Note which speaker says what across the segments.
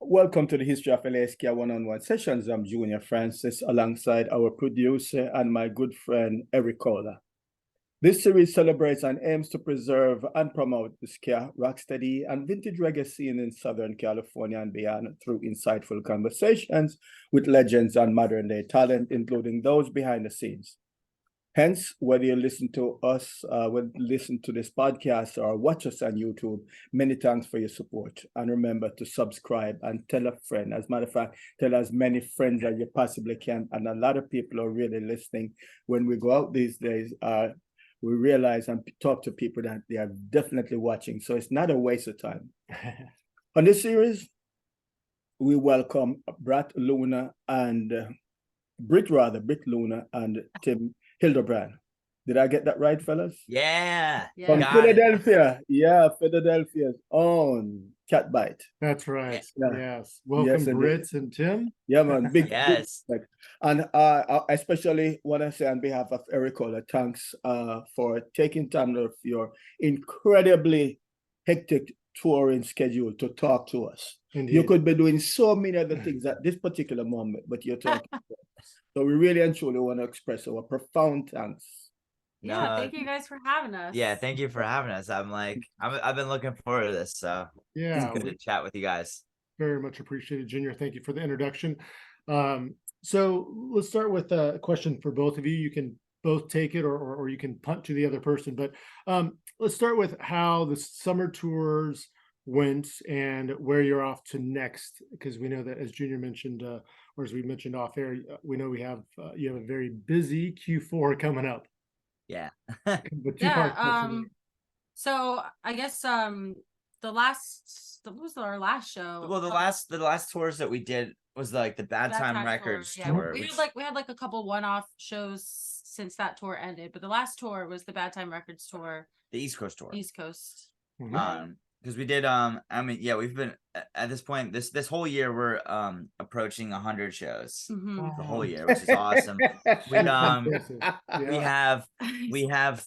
Speaker 1: Welcome to the History of LA Ska one-on-one sessions. I'm Junor Francis alongside our producer and my good friend Eric Kohler. This series celebrates and aims to preserve and promote the ska, rocksteady, and vintage reggae scene in Southern California and beyond through insightful conversations with legends and modern-day talent, including those behind the scenes. Hence, whether you listen to us, listen to this podcast or watch us on YouTube, many thanks for your support. And remember to subscribe and tell a friend. As a matter of fact, tell as many friends as you possibly can. And a lot of people are really listening. When we go out these days, we realize and talk to people that they are definitely watching. So it's not a waste of time. On this series, we welcome Brit Luna and Brit Luna and Tim Hildebrand. Did I get that right, fellas?
Speaker 2: Yeah.
Speaker 1: From Philadelphia. Yeah, Philadelphia's own Catbite.
Speaker 3: That's right.
Speaker 1: Yeah.
Speaker 3: Yes. Welcome,
Speaker 1: Yes,
Speaker 3: Brit and Tim.
Speaker 1: Yeah, man. Big,
Speaker 2: Yes.
Speaker 1: big respect. And I especially want to say on behalf of Eric Kohler, thanks for taking time out of your incredibly hectic touring schedule to talk to us.
Speaker 3: Indeed.
Speaker 1: You could be doing so many other things at this particular moment, but you're talking to us. So we really and truly want to express our profound thanks.
Speaker 4: Yeah, thank you guys for having us.
Speaker 2: Yeah, thank you for having us. I've been looking forward to this, so
Speaker 3: yeah,
Speaker 2: it's good to chat with you guys.
Speaker 3: Very much appreciated, Junor. Thank you for the introduction. So let's start with a question for both of you. You can both take it or you can punt to the other person, but let's start with how the summer tours went and where you're off to next, because we know that, as Junor mentioned, or as we mentioned off air, we know you have a very busy Q4 coming up.
Speaker 2: Yeah.
Speaker 4: So I guess what was our last show?
Speaker 2: Well, the last tours that we did was like the Bad Time Records tour.
Speaker 4: We had like a couple one-off shows since that tour ended, but the last tour was the Bad Time Records tour,
Speaker 2: the East Coast tour.
Speaker 4: East Coast.
Speaker 3: Mm-hmm.
Speaker 2: Because we did we've been at this point this whole year we're approaching 100 shows the whole year, which is awesome. We have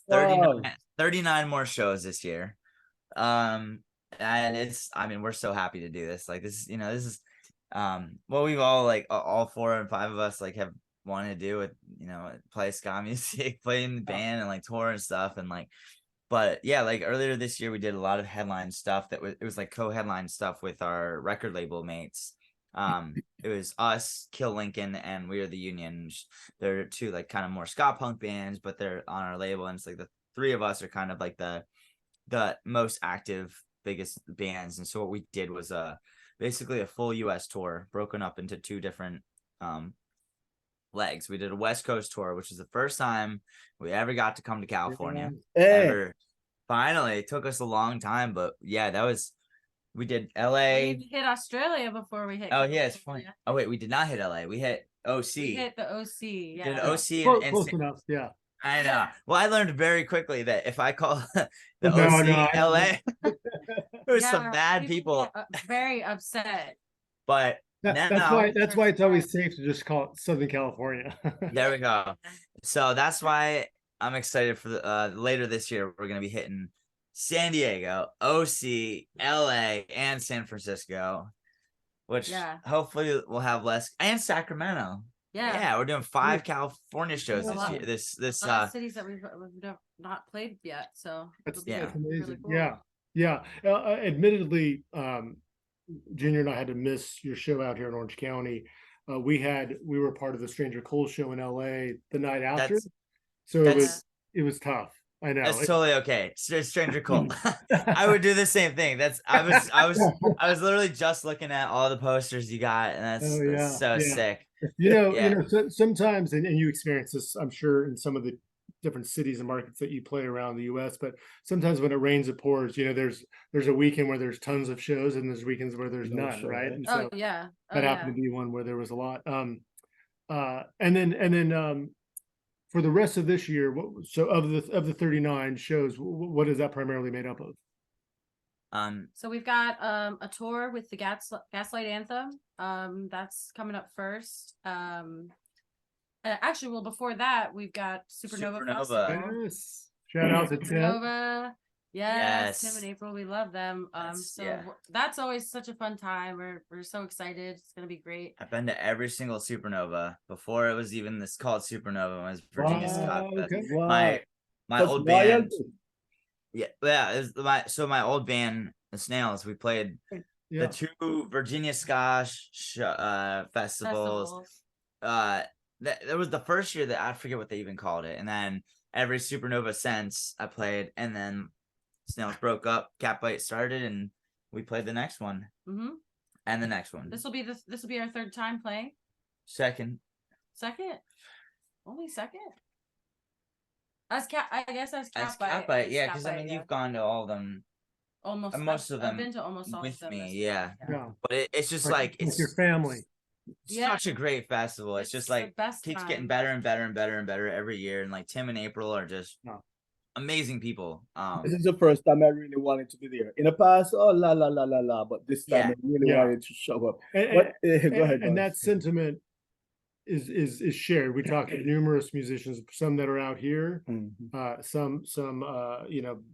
Speaker 2: 39 more shows this year, and we're so happy to do this. Like this is what we've all 4 and 5 of us have wanted to do with play ska music, play in the band and tour and stuff, and but yeah, earlier this year we did a lot of headline stuff it was co-headline stuff with our record label mates. It was us, Kill Lincoln, and We Are the Union. They're two kind of more ska punk bands, but they're on our label, and it's the 3 of us are kind of the most active, biggest bands. And so what we did was basically a full US tour broken up into 2 different legs. We did a West Coast tour, which is the first time we ever got to come to California. Ever. Finally, it took us a long time, but yeah, we did LA.
Speaker 4: We hit Australia before we hit.
Speaker 2: Oh yeah, it's funny. Oh wait, we did not hit LA. We hit OC.
Speaker 4: We hit the OC. Yeah.
Speaker 2: Did OC and
Speaker 3: close enough. Yeah.
Speaker 2: I know. Well, I learned very quickly that if I call the OC LA, there's some bad people.
Speaker 4: Very upset.
Speaker 2: But
Speaker 3: that's why it's always safe to just call it Southern California.
Speaker 2: There we go. So that's why I'm excited for the later this year. We're gonna be hitting San Diego, OC, LA, and San Francisco, which hopefully we'll have less, and Sacramento. Yeah, we're doing 5 California shows this year. This
Speaker 4: cities that we've not played yet. So
Speaker 3: that's amazing.
Speaker 4: Really cool.
Speaker 3: Yeah. Admittedly, Junor and I had to miss your show out here in Orange County. We were part of the Stranger Cole show in LA the night after, so it was tough. I know
Speaker 2: that's totally okay. Stranger Cole. I would do the same thing. I was literally just looking at all the posters you got, and that's so sick.
Speaker 3: Sometimes, and you experience this, I'm sure, in some of the different cities and markets that you play around the US, but sometimes when it rains, it pours. There's a weekend where there's tons of shows, and there's weekends where there's none, right? And so that happened to be one where there was a lot. And then for the rest of this year, so of the 39 shows, what is that primarily made up of?
Speaker 4: So we've got a tour with the Gaslight Anthem. That's coming up first. Actually, well, before that, we've got Supernova.
Speaker 3: Yes. Shout out to
Speaker 4: Supernova. Yes, Tim
Speaker 2: Yes.
Speaker 4: and April, we love them. That's always such a fun time. We're so excited. It's gonna be great.
Speaker 2: I've been to every single Supernova before it was even this called Supernova. It was Virginia Ska Fest.
Speaker 3: Okay.
Speaker 1: Wow.
Speaker 2: My
Speaker 1: That's
Speaker 2: old band.
Speaker 1: royalty.
Speaker 2: Yeah. It was my old band, the Snails. We played
Speaker 3: Yeah.
Speaker 2: the 2 Virginia Ska festivals. That was the first year that I forget what they even called it, and then every Supernova since I played, and then Snails broke up, Catbite started, and we played the next one.
Speaker 4: Mm-hmm.
Speaker 2: And the next one.
Speaker 4: This will be our 3rd time playing.
Speaker 2: Second.
Speaker 4: Only second. As Catbite.
Speaker 2: Catbite, yeah, because I mean you've gone to all of them. Most of them.
Speaker 4: I've been to almost all
Speaker 2: with
Speaker 4: of them.
Speaker 2: me, yeah.
Speaker 3: Yeah.
Speaker 2: But it's just like
Speaker 3: it's your family.
Speaker 2: such a great festival. It's just like keeps getting better and better and better and better every year. And like Tim and April are just amazing people.
Speaker 1: This is the first time I really wanted to be there. In the past, la la la la la, but this time I really wanted to show up. Go ahead.
Speaker 3: And that sentiment is shared. We talk to numerous musicians, some that are out here, some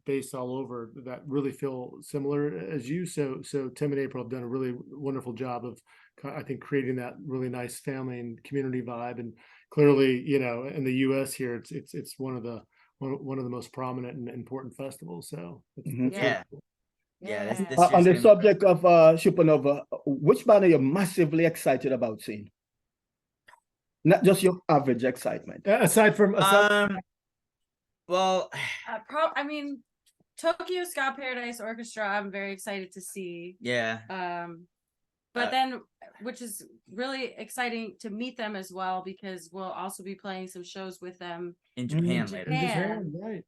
Speaker 3: based all over, that really feel similar as you. So Tim and April have done a really wonderful job of, I think, creating that really nice family and community vibe. And clearly, in the U.S. here, it's one of the most prominent and important festivals. So
Speaker 2: this
Speaker 1: on the subject of Supernova, which band are you massively excited about seeing? Not just your average excitement.
Speaker 3: Aside from
Speaker 2: well,
Speaker 4: Tokyo Ska Paradise Orchestra, I'm very excited to see.
Speaker 2: Yeah.
Speaker 4: But then, which is really exciting to meet them as well, because we'll also be playing some shows with them
Speaker 2: in Japan later.
Speaker 3: In Japan, right.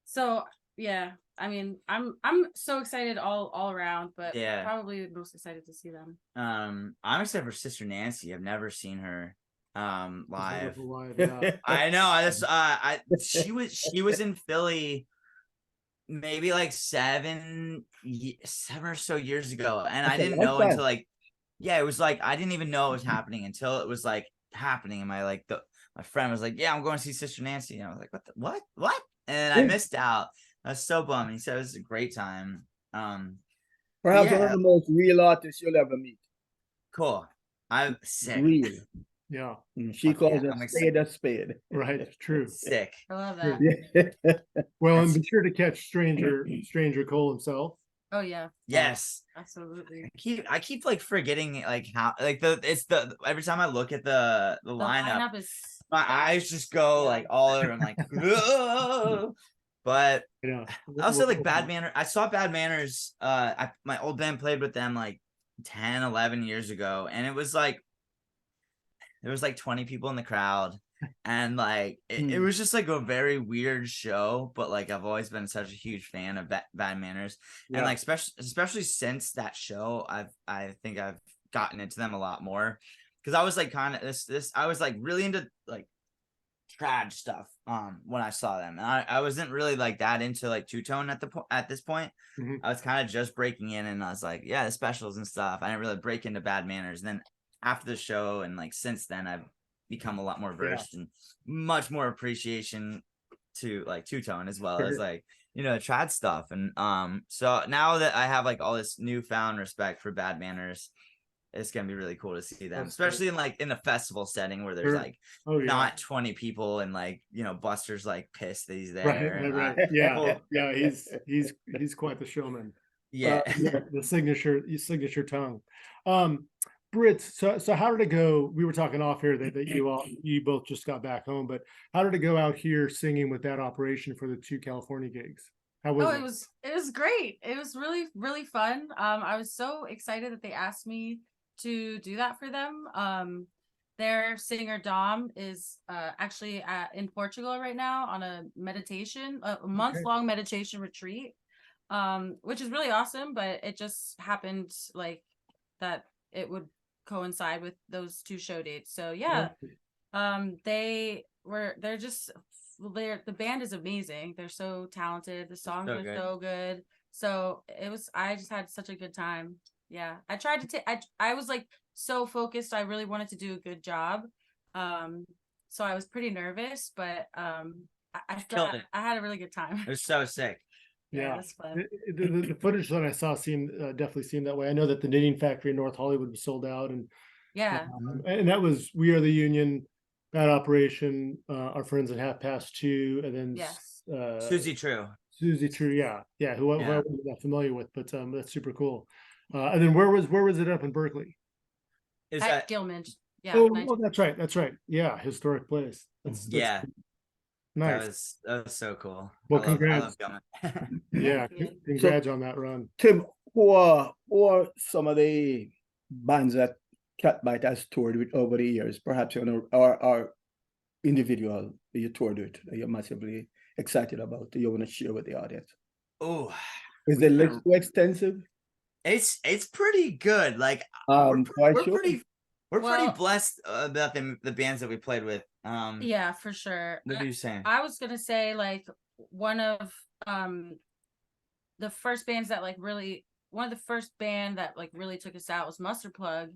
Speaker 4: So yeah, I mean, I'm so excited all around, but probably most excited to see them.
Speaker 2: I'm excited for Sister Nancy. I've never seen her live.
Speaker 3: Yeah.
Speaker 2: I know. She was in Philly maybe like 7 or so years ago, and I didn't know until it was like I didn't even know it was happening until it was like happening, and my friend was like, I'm going to see Sister Nancy, and I was like, what, and I missed out. I was so bummed. He said it was a great time.
Speaker 1: Perhaps one of the most real artists you'll ever meet.
Speaker 2: Cool. I'm sick.
Speaker 1: Real.
Speaker 3: Yeah.
Speaker 1: She calls a spade a spade.
Speaker 3: Right. True.
Speaker 2: Sick.
Speaker 4: I love that.
Speaker 3: Well, and be sure to catch Stranger Cole himself.
Speaker 4: Oh yeah.
Speaker 2: Yes.
Speaker 4: Absolutely.
Speaker 2: I keep like forgetting like how like every time I look at the lineup is my eyes just go like all over. I'm like, whoa. But also like Bad Manners. I saw Bad Manners. My old band played with them like 10, 11 years ago, and it was like there was like 20 people in the crowd, and like it was just like a very weird show. But like I've always been such a huge fan of Bad Manners, and like especially since that show, I think I've gotten into them a lot more, because I was like kind of I was like really into like trad stuff when I saw them, and I wasn't really like that into like two-tone at this point. I was kind of just breaking in, and I was like, the specials and stuff. I didn't really break into Bad Manners. And then after the show and like since then, I've become a lot more versed and much more appreciation to like two-tone as well as like trad stuff. And so now that I have like all this newfound respect for Bad Manners, it's gonna be really cool to see them, especially in the festival setting where there's like not 20 people, and like Buster's like pissed that he's there.
Speaker 3: Right. He's quite the showman. The signature tongue. Brit, so how did it go? We were talking off here that you both just got back home, but how did it go out here singing with that operation for the 2 California gigs? How was it?
Speaker 4: It was great. It was really, really fun. I was so excited that they asked me to do that for them. Their singer Dom is actually in Portugal right now on a month-long meditation retreat, which is really awesome. But it just happened like that it would coincide with those 2 show dates. So the band is amazing. They're so talented. The songs are so good. So I just had such a good time. Yeah, I tried to I was like so focused. I really wanted to do a good job. So I was pretty nervous, but
Speaker 2: Killed it.
Speaker 4: I had a really good time.
Speaker 2: It was so sick.
Speaker 3: Yeah,
Speaker 4: That's fun.
Speaker 3: the footage that I saw definitely seemed that way. I know that the Knitting Factory in North Hollywood was sold out,
Speaker 4: Yeah.
Speaker 3: and that was We Are the Union, Bad Operation, our friends at 2:30, and then
Speaker 4: Yes.
Speaker 2: Susie True.
Speaker 3: Susie True, who I
Speaker 2: Yeah.
Speaker 3: wasn't that familiar with, but that's super cool. And then where was it up in Berkeley?
Speaker 2: Is
Speaker 4: At
Speaker 2: that
Speaker 4: Gilman. Yeah.
Speaker 3: Oh, that's right. Yeah, historic place. That's
Speaker 2: yeah.
Speaker 3: nice.
Speaker 2: That was so cool.
Speaker 3: Well,
Speaker 2: I
Speaker 3: congrats.
Speaker 2: love Gilman.
Speaker 3: Yeah,
Speaker 4: Thank you.
Speaker 3: congrats on that run.
Speaker 1: Tim, who are some of the bands that Catbite has toured with over the years? Perhaps or individual that you toured with that you're massively excited about that you want to share with the audience?
Speaker 2: Oh,
Speaker 1: Is the list too extensive?
Speaker 2: it's pretty good. Like
Speaker 1: Quite
Speaker 2: we're
Speaker 1: sure.
Speaker 2: pretty
Speaker 4: Well-
Speaker 2: blessed about the bands that we played with.
Speaker 4: Yeah, for sure.
Speaker 2: What are you saying?
Speaker 4: I was gonna say like one of the first bands that like really one of the first band that like really took us out was Mustard Plug.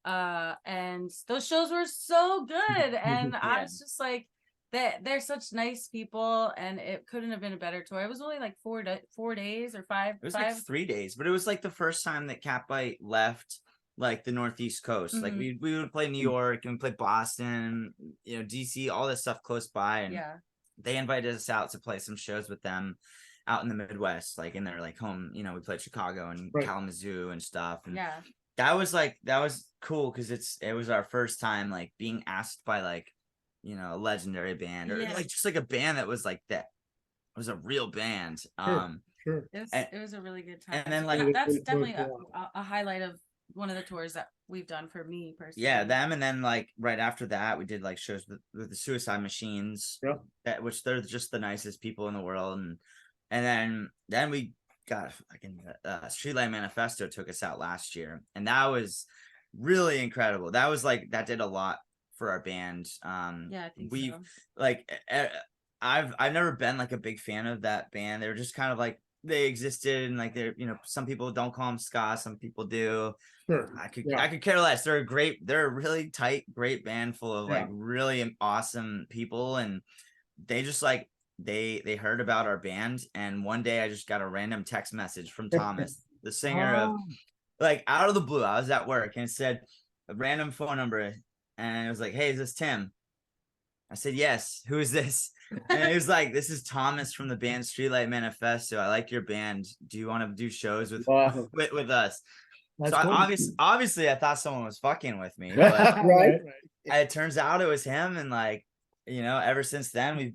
Speaker 4: And those shows were so good. And I was just like they're such nice people, and it couldn't have been a better tour. It was only like 4 days or 5.
Speaker 2: It was like 3 days, but it was like the first time that Catbite left like the Northeast coast. Like we would play New York and we played Boston, DC, all this stuff close by, and they invited us out to play some shows with them out in the Midwest, like in their like home. We played Chicago and Kalamazoo and stuff, and that was cool because it was our first time like being asked by like a legendary band or like just like a band that was like that was a real band.
Speaker 3: Sure.
Speaker 4: It was a really good time.
Speaker 2: And then like
Speaker 4: that's definitely a highlight of one of the tours that we've done for me personally.
Speaker 2: Yeah, them, and then like right after that, we did like shows with the Suicide Machines, which they're just the nicest people in the world, and then we got fucking Streetlight Manifesto took us out last year, and that was really incredible. That was like that did a lot for our band.
Speaker 4: I think
Speaker 2: we've
Speaker 4: so.
Speaker 2: like I've never been like a big fan of that band. They were just kind of like they existed, and like they're some people don't call them ska, some people do.
Speaker 3: Sure.
Speaker 2: I could care less. They're a really tight, great band full of like really awesome people, and they just like they heard about our band, and one day I just got a random text message from Thomas, the singer of like out of the blue. I was at work and it said a random phone number, and it was like, "Hey, is this Tim?" I said, "Yes." "Who is this?" And it was like, "This is Thomas from the band Streetlight Manifesto. I like your band. Do you want to do shows with us?"
Speaker 3: That's
Speaker 2: so
Speaker 3: cool.
Speaker 2: obviously I thought someone was fucking with me, but
Speaker 1: Right.
Speaker 2: it turns out it was him, and like ever since then we've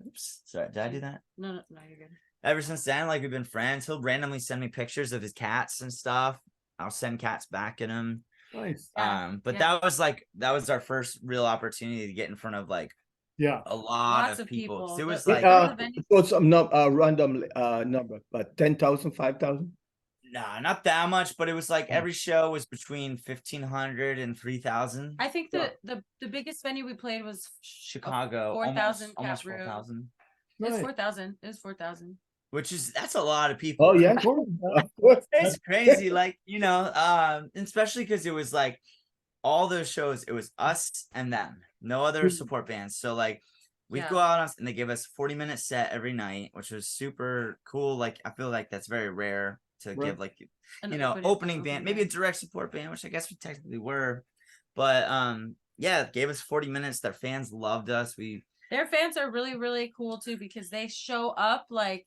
Speaker 2: oops, sorry, did I do that?
Speaker 4: No, you're good.
Speaker 2: Ever since then, like we've been friends. He'll randomly send me pictures of his cats and stuff. I'll send cats back at him.
Speaker 3: Nice.
Speaker 2: But that was our first real opportunity to get in front of like a lot
Speaker 4: Lots
Speaker 2: of
Speaker 4: of
Speaker 2: people.
Speaker 4: people.
Speaker 2: So it was
Speaker 4: But,
Speaker 2: like
Speaker 1: so some random number, but 10,000, 5,000.
Speaker 2: nah, not that much, but it was like every show was between 1,500 and 3,000.
Speaker 4: I think the biggest venue we played was
Speaker 2: Chicago,
Speaker 4: 4,000
Speaker 2: almost
Speaker 4: cap room.
Speaker 2: 4,000.
Speaker 4: It's 4,000. It was 4,000.
Speaker 2: That's a lot of people.
Speaker 1: Oh yeah, of course.
Speaker 2: It's crazy, like especially because it was like all those shows, it was us and them, no other support bands. So like we'd go out and they give us 40-minute set every night, which was super cool. Like I feel like that's very rare to give like opening band, maybe a direct support band, which I guess we technically were, but it gave us 40 minutes. Their fans loved us.
Speaker 4: Their fans are really, really cool too, because they show up like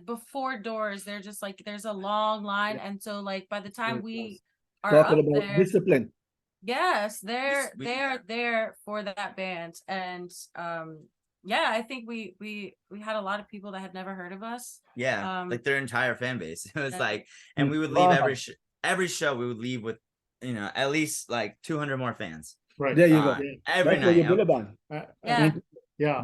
Speaker 4: before doors. They're just like there's a long line, and so like by the time we are
Speaker 1: Talking
Speaker 4: up
Speaker 1: about
Speaker 4: there,
Speaker 1: discipline.
Speaker 4: yes, they are there for that band. And I think we had a lot of people that had never heard of us.
Speaker 2: Like their entire fan base. It was like, and we would leave every show we would leave with at least like 200 more fans.
Speaker 3: Right.
Speaker 1: There you go.
Speaker 2: Every
Speaker 1: That's where
Speaker 2: night.
Speaker 1: you build a band.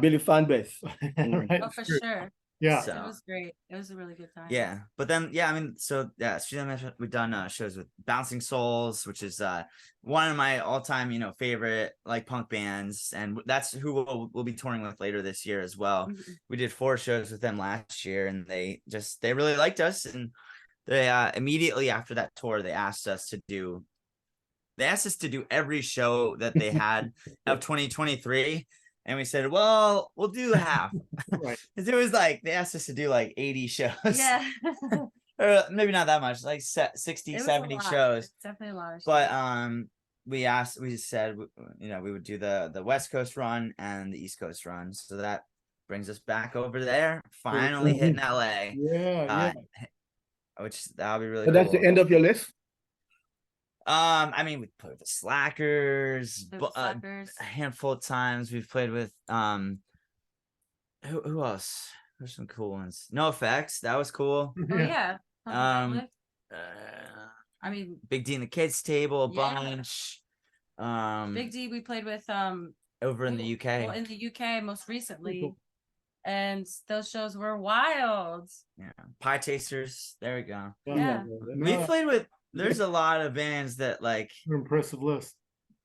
Speaker 1: Billy fan base.
Speaker 3: Right.
Speaker 4: Oh, for sure.
Speaker 3: Yeah.
Speaker 2: So,
Speaker 4: it was great. It was a really good time.
Speaker 2: Yeah. But then, we've done shows with Bouncing Souls, which is one of my all-time, favorite like punk bands. And that's who we'll be touring with later this year as well.
Speaker 4: Mm-hmm.
Speaker 2: We did 4 shows with them last year, and they really liked us. And they immediately after that tour, they asked us to do every show that they had of 2023. And we said, well, we'll do half.
Speaker 3: Right.
Speaker 2: Because it was like, they asked us to do like 80 shows.
Speaker 4: Yeah.
Speaker 2: Or maybe not that much, like 60,
Speaker 4: It was a
Speaker 2: 70
Speaker 4: lot.
Speaker 2: shows.
Speaker 4: It's definitely a lot of shows.
Speaker 2: But we said, you know, we would do the West Coast run and the East Coast run. So that brings us back over there. Finally hitting LA.
Speaker 3: Yeah.
Speaker 2: Which that'll be really
Speaker 1: So
Speaker 2: cool.
Speaker 1: that's the end of your list?
Speaker 2: I mean, we played with the Slackers,
Speaker 4: Slackers.
Speaker 2: a handful of times. We've played with who else? There's some cool ones. No Effects, that was cool.
Speaker 4: Oh yeah.
Speaker 2: I
Speaker 4: mean,
Speaker 2: Big D and the Kids Table, a
Speaker 4: Yeah.
Speaker 2: bunch.
Speaker 4: Big D we played with
Speaker 2: over in the UK.
Speaker 4: Well, in the UK most recently.
Speaker 3: Cool.
Speaker 4: And those shows were wild.
Speaker 2: Yeah, Pie Tasters. There we go.
Speaker 4: Yeah.
Speaker 2: We played with. There's a lot of bands that like.
Speaker 3: An impressive list.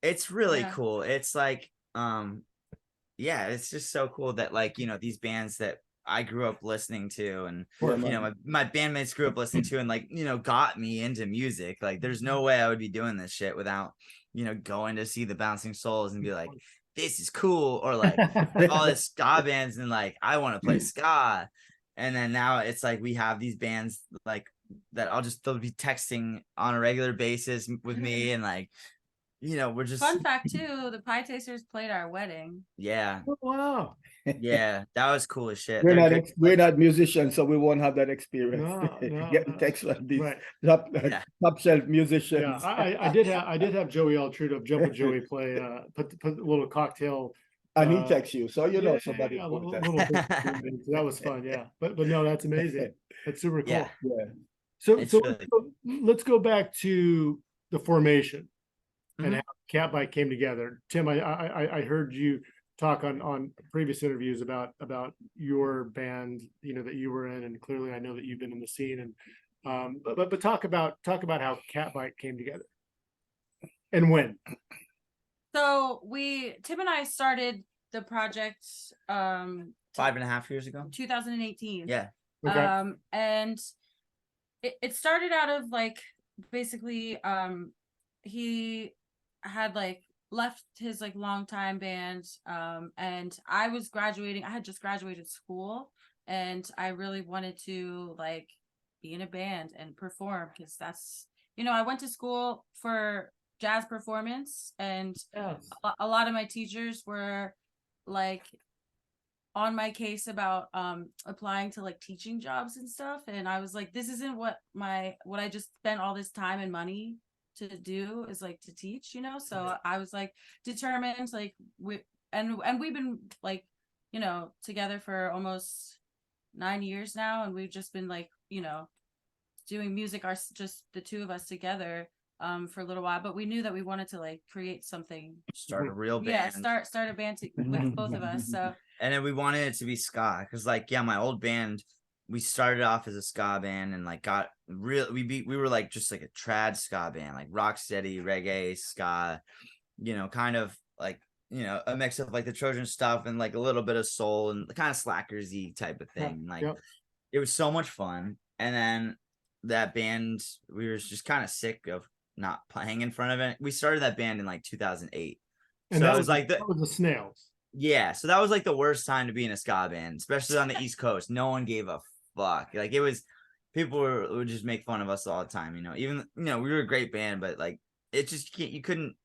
Speaker 2: It's really
Speaker 4: Yeah.
Speaker 2: cool. It's like, yeah, it's just so cool that like, you know, these bands that I grew up listening to, and
Speaker 1: Yeah,
Speaker 2: you know, my bandmates grew up listening to, and like, you know, got me into music. Like, there's no way I would be doing this shit without, you know, going to see the Bouncing Souls and be like, this is cool, or like all this ska bands, and like I want to play ska. And then now it's like we have these bands like that they'll be texting on a regular basis with me, and like, you know, we're just
Speaker 4: Fun fact too, the Pie Tasters played our wedding.
Speaker 2: yeah.
Speaker 3: Oh, wow.
Speaker 2: Yeah, that was cool as shit.
Speaker 1: We're not musicians, so we won't have that experience.
Speaker 3: No,
Speaker 1: Getting text like these
Speaker 3: Right.
Speaker 1: top shelf musicians.
Speaker 3: Yeah, I did have Joey Altrudo of Jump with Joey play put a little cocktail.
Speaker 1: And he texts you, so you know
Speaker 3: Yeah,
Speaker 1: somebody.
Speaker 3: a
Speaker 1: put
Speaker 3: little
Speaker 1: that.
Speaker 3: bit. So that was fun, yeah. But no, that's amazing. That's super cool.
Speaker 2: Yeah.
Speaker 1: Yeah.
Speaker 3: So
Speaker 2: It's
Speaker 3: so
Speaker 2: really-
Speaker 3: let's go back to the formation and
Speaker 2: Mhm.
Speaker 3: how Catbite came together. Tim, I heard you talk on previous interviews about your band, you know, that you were in, and clearly I know that you've been in the scene, and but talk about how Catbite came together and when.
Speaker 4: So Tim and I started the project
Speaker 2: 5.5 years ago.
Speaker 4: 2018.
Speaker 2: Yeah.
Speaker 3: Okay.
Speaker 4: And it started out of like basically he had like left his like longtime band, and I had just graduated school, and I really wanted to like be in a band and perform, because that's, you know, I went to school for jazz performance, and
Speaker 3: Yes.
Speaker 4: a lot of my teachers were like on my case about applying to like teaching jobs and stuff, and I was like, this isn't what I just spent all this time and money to do, is like to teach, you know. So I was like determined, like we've been like, you know, together for almost 9 years now, and we've just been like, you know, doing music, just the two of us together for a little while, but we knew that we wanted to like create something,
Speaker 2: Start a real band.
Speaker 4: yeah, start a band with both of us. So
Speaker 2: And then we wanted it to be ska, because like, yeah, my old band, we started off as a ska band, and like got real, we were like just like a trad ska band, like rocksteady, reggae, ska, you know, kind of like, you know, a mix of like the Trojan stuff and like a little bit of soul and kind of slackersy type of thing. Like it was so much fun. And then that band, we were just kind of sick of not playing in front of it. We started that band in like 2008.
Speaker 3: And
Speaker 2: so
Speaker 3: that
Speaker 2: it was like
Speaker 3: that was the Snails.
Speaker 2: Yeah, so that was like the worst time to be in a ska band, especially on the East Coast. No one gave a fuck. Like it was, people would just make fun of us all the time, you know. Even, you know, we were a great band, but like it just you couldn't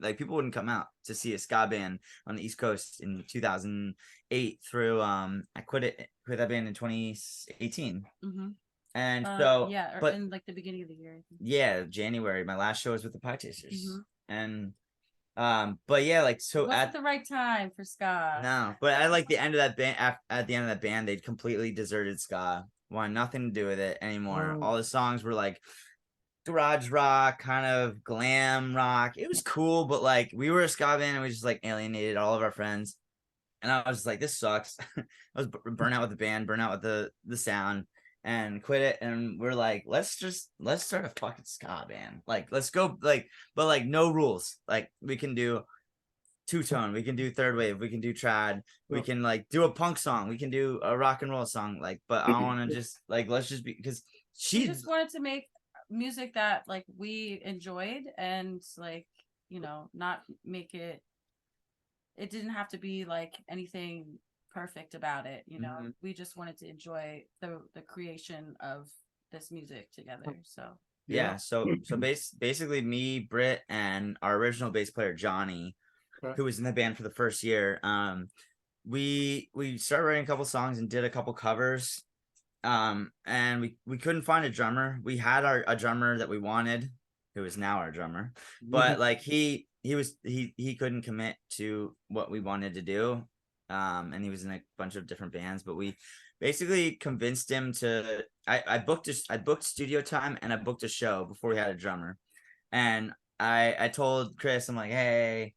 Speaker 2: like, people wouldn't come out to see a ska band on the East Coast in 2008 through I quit that band in 2018.
Speaker 4: mm-hmm.
Speaker 2: And so
Speaker 4: yeah,
Speaker 2: but
Speaker 4: in like the beginning of the year, I think.
Speaker 2: Yeah, January. My last show was with the Pie Tasters.
Speaker 4: Mm-hmm.
Speaker 2: And but yeah, like, so
Speaker 4: Wasn't the right time for ska.
Speaker 2: No, but at like the end of that band, at the end of that band, they'd completely deserted ska, wanted nothing to do with it anymore. All the songs were like garage rock, kind of glam rock. It was cool, but like we were a ska band, and we just like alienated all of our friends. And I was like, this sucks. I was burnt out with the band, burnt out with the sound, and quit it. And we're like, let's start a fucking ska band. Like, let's go, like, but like no rules. Like, we can do two-tone, we can do third wave, we can do trad, we can like do a punk song, we can do a rock and roll song. Like, but I want to just like, let's just be, because
Speaker 4: she just wanted to make music that like we enjoyed, and like, you know, not make it it didn't have to be like anything perfect about it. You know, we just wanted to enjoy the creation of this music together. So
Speaker 2: yeah. So basically me, Brit, and our original bass player Johnny, who was in the band for the first year. We started writing a couple songs and did a couple covers. And we couldn't find a drummer. We had a drummer that we wanted, who is now our drummer, but like he couldn't commit to what we wanted to do. And he was in a bunch of different bands, but we basically convinced him to. I booked studio time and I booked a show before we had a drummer, and I told Chris, I'm like, hey,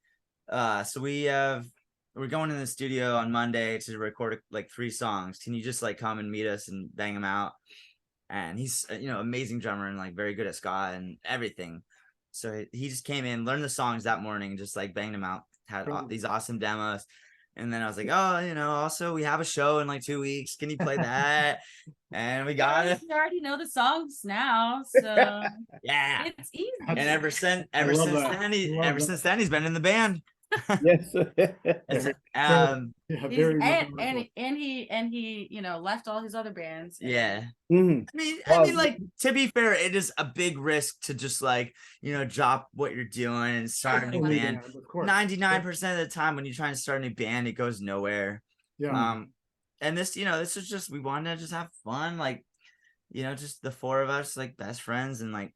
Speaker 2: so we're going in the studio on Monday to record like 3 songs. Can you just like come and meet us and bang them out? And he's, amazing drummer and like very good at ska and everything. So he just came in, learned the songs that morning, and just like banged them out, had these awesome demos. And then I was like, oh, also we have a show in like 2 weeks. Can you play that? And we got it.
Speaker 4: You already know the songs now, so
Speaker 2: yeah,
Speaker 4: it's easy.
Speaker 2: And ever since then, he's been in the band.
Speaker 1: Yes.
Speaker 2: And
Speaker 4: he left all his other bands.
Speaker 2: Yeah.
Speaker 1: Mm-hmm.
Speaker 2: I mean, like, to be fair, it is a big risk to just like, drop what you're doing and start a new band. 99% of the time when you're trying to start a new band, it goes nowhere.
Speaker 3: Yeah.
Speaker 2: And this is just, we wanted to just have fun, like, just the 4 of us, like best friends, and like,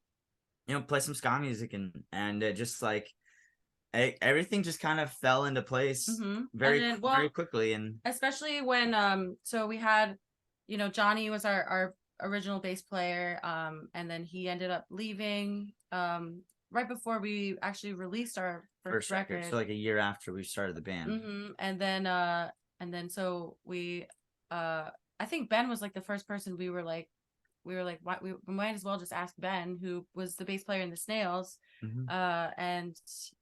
Speaker 2: play some ska music, and it just like, everything just kind of fell into place very quickly. And
Speaker 4: especially when so we had, Johnny was our original bass player, and then he ended up leaving right before we actually released our first record.
Speaker 2: So like a year after we started the band.
Speaker 4: And then so we I think Ben was like the first person we were like, why, we might as well just ask Ben, who was the bass player in the Snails. And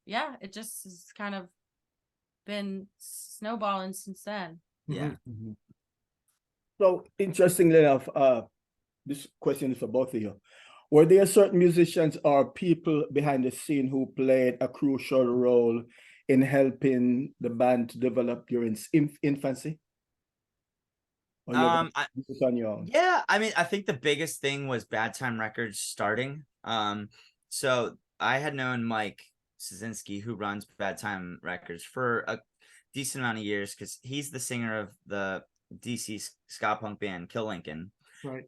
Speaker 4: yeah, it just has kind of been snowballing since then.
Speaker 2: Yeah.
Speaker 1: So interestingly enough, this question is for both of you. Were there certain musicians or people behind the scene who played a crucial role in helping the band to develop during infancy? On your own?
Speaker 2: Yeah, I mean, I think the biggest thing was Bad Time Records starting. So I had known Mike Szynski, who runs Bad Time Records, for a decent amount of years, because he's the singer of the DC ska punk band Kill Lincoln.
Speaker 3: Right.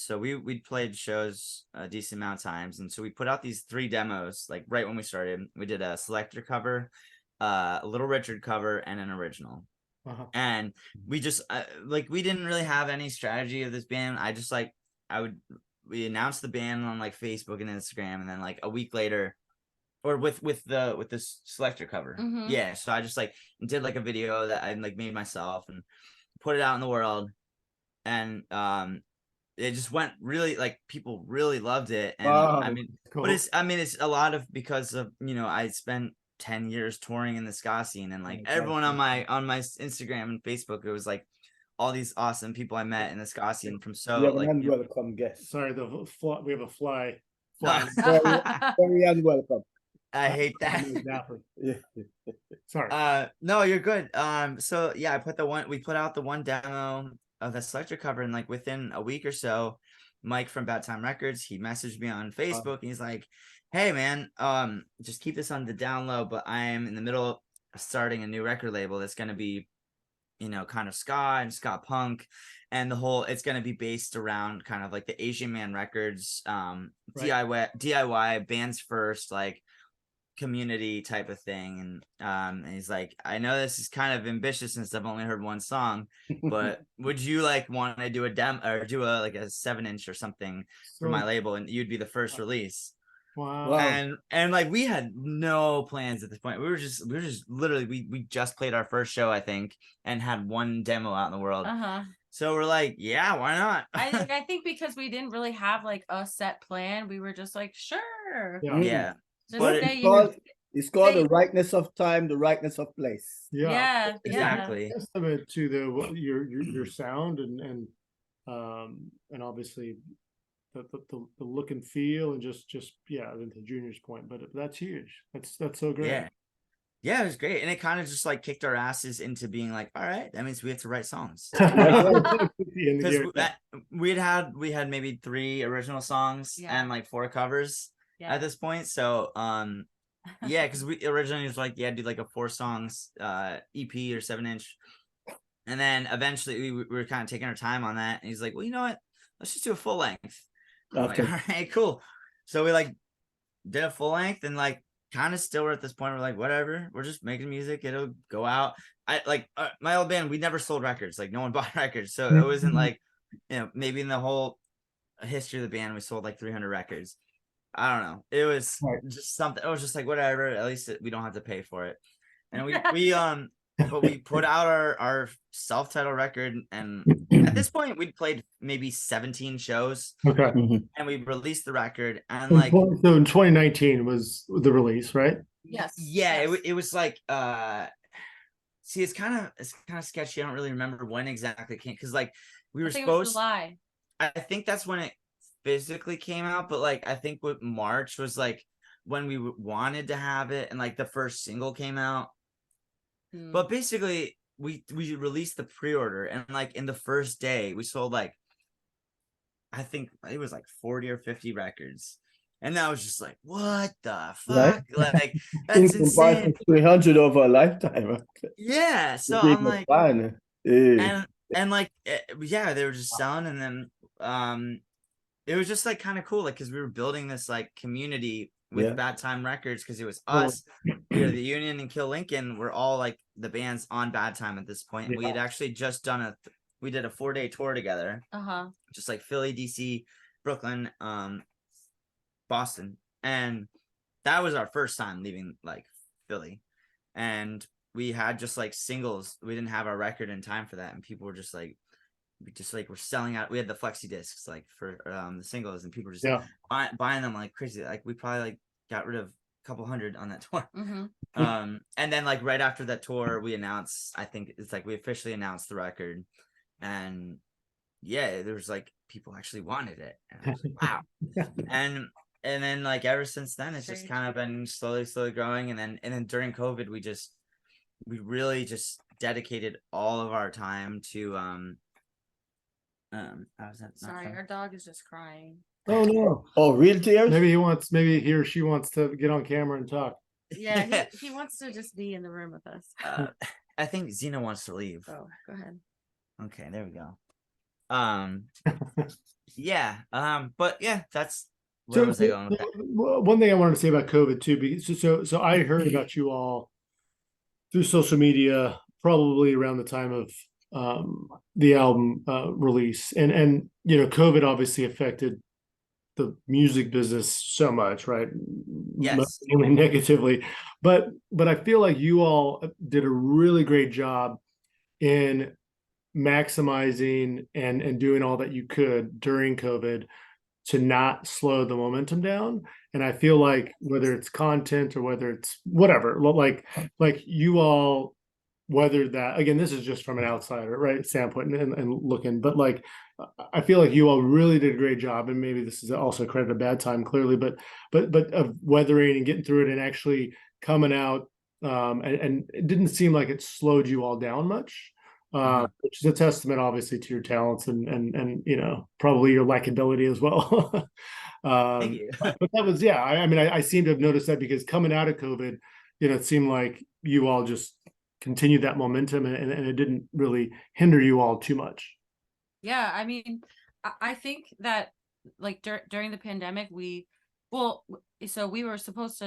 Speaker 2: So we'd played shows a decent amount of times, and so we put out these 3 demos like right when we started. We did a Selector cover, a Little Richard cover, and an original. And we just we didn't really have any strategy of this band. We announced the band on like Facebook and Instagram, and then like a week later, or with the Selector cover. Yeah, so I just like did like a video that I like made myself and put it out in the world, and it just went really, like, people really loved it. And I mean, cool. But it's a lot of because of, I spent 10 years touring in the ska scene, and like everyone on my Instagram and Facebook, it was like all these awesome people I met in the ska scene from
Speaker 1: welcome guest.
Speaker 3: Sorry, we have a fly.
Speaker 1: Very unwelcome.
Speaker 2: I hate that.
Speaker 3: Sorry.
Speaker 2: No, you're good. So yeah, we put out the 1 demo of the Selector cover, and like within a week or so, Mike from Bad Time Records, he messaged me on Facebook, and he's like, hey man, just keep this on the down low, but I am in the middle of starting a new record label that's going to be, kind of ska and ska punk, and it's going to be based around kind of like the Asian Man Records, DIY bands first, like community type of thing. And he's like, I know this is kind of ambitious since I've only heard 1 song, but would you like want to do a demo or do a 7-inch or something for my label, and you'd be the first release?
Speaker 3: Wow.
Speaker 2: And like we had no plans at this point. We were just literally we just played our first show, I think, and had 1 demo out in the world. So we're like, yeah, why not?
Speaker 4: I think because we didn't really have like a set plan, we were just like, sure.
Speaker 2: Yeah.
Speaker 1: But it's called the rightness of time, the rightness of place.
Speaker 4: Yeah,
Speaker 2: exactly.
Speaker 3: Testament to your sound and obviously the look and feel, and just to Junior's point, but that's huge. That's so great.
Speaker 2: Yeah, it was great. And it kind of just like kicked our asses into being like, all right, that means we have to write songs. Because we had maybe 3 original songs and like 4 covers at this point. So yeah, because we originally was like, do like a 4 songs EP or 7-inch. And then eventually we were kind of taking our time on that. And he's like, well, you know what? Let's just do a full length. Like, all right, cool. So we like did a full length and like kind of still we're at this point. We're like, whatever, we're just making music. It'll go out. I like my old band. We never sold records. Like no one bought records. So it wasn't like, maybe in the whole history of the band, we sold like 300 records. I don't know. It was just something. It was just like, whatever, at least we don't have to pay for it. And but we put out our self-titled record, and at this point we'd played maybe 17 shows. And we released the record, and like
Speaker 3: so in 2019 was the release, right?
Speaker 4: Yes.
Speaker 2: It was like see, it's kind of sketchy. I don't really remember when exactly it came, because like we were supposed
Speaker 4: July.
Speaker 2: I think that's when it physically came out, but like I think what March was like when we wanted to have it, and like the first single came out. But basically we released the pre-order, and like in the first day we sold like, I think it was like 40 or 50 records. And that was just like, what the fuck?
Speaker 1: Right?
Speaker 2: Like, that's insane.
Speaker 1: 300 over a lifetime.
Speaker 2: Yeah. So I'm like, and like, yeah, they were just selling. And then it was just like kind of cool, like, because we were building this like community with Bad Time Records, because it was us, we were the Union and Kill Lincoln. We're all like the bands on Bad Time at this point. We had actually just done we did a 4-day tour together. Just like Philly, DC, Brooklyn, Boston. And that was our first time leaving like Philly. And we had just like singles. We didn't have our record in time for that. And people were just like, we're selling out. We had the flexi discs like for the singles, and people were just buying them like crazy. Like we probably like got rid of a couple hundred on that tour. And then like right after that tour, we announced, I think it's like we officially announced the record. And there was like people actually wanted it, and I was like, wow. and then like ever since then, it's just kind of been slowly growing. And then during COVID, we really just dedicated all of our time to
Speaker 4: Sorry, our dog is just crying.
Speaker 3: Oh no!
Speaker 1: Oh, real tears?
Speaker 3: Maybe he or she wants to get on camera and talk.
Speaker 4: Yeah, he wants to just be in the room with us.
Speaker 2: I think Xena wants to leave.
Speaker 4: Oh, go ahead.
Speaker 2: Okay, there we go. But yeah, that's where was I going with that?
Speaker 3: One thing I wanted to say about COVID too, because so I heard about you all through social media, probably around the time of the album release, and COVID obviously affected the music business so much, right?
Speaker 2: Yes.
Speaker 3: Negatively, but I feel like you all did a really great job in maximizing and doing all that you could during COVID to not slow the momentum down. And I feel like whether it's content or whether it's whatever, like you all weathered that. Again, this is just from an outsider, right, standpoint and looking, but like I feel like you all really did a great job, and maybe this is also credit a Bad Time, clearly, but of weathering and getting through it and actually coming out, and it didn't seem like it slowed you all down much. Which is a testament, obviously, to your talents and probably your likability as well.
Speaker 2: Thank you.
Speaker 3: But that was, I mean, I seem to have noticed that, because coming out of COVID, it seemed like you all just continued that momentum, and it didn't really hinder you all too much.
Speaker 4: Yeah, I mean, I think that like during the pandemic, we were supposed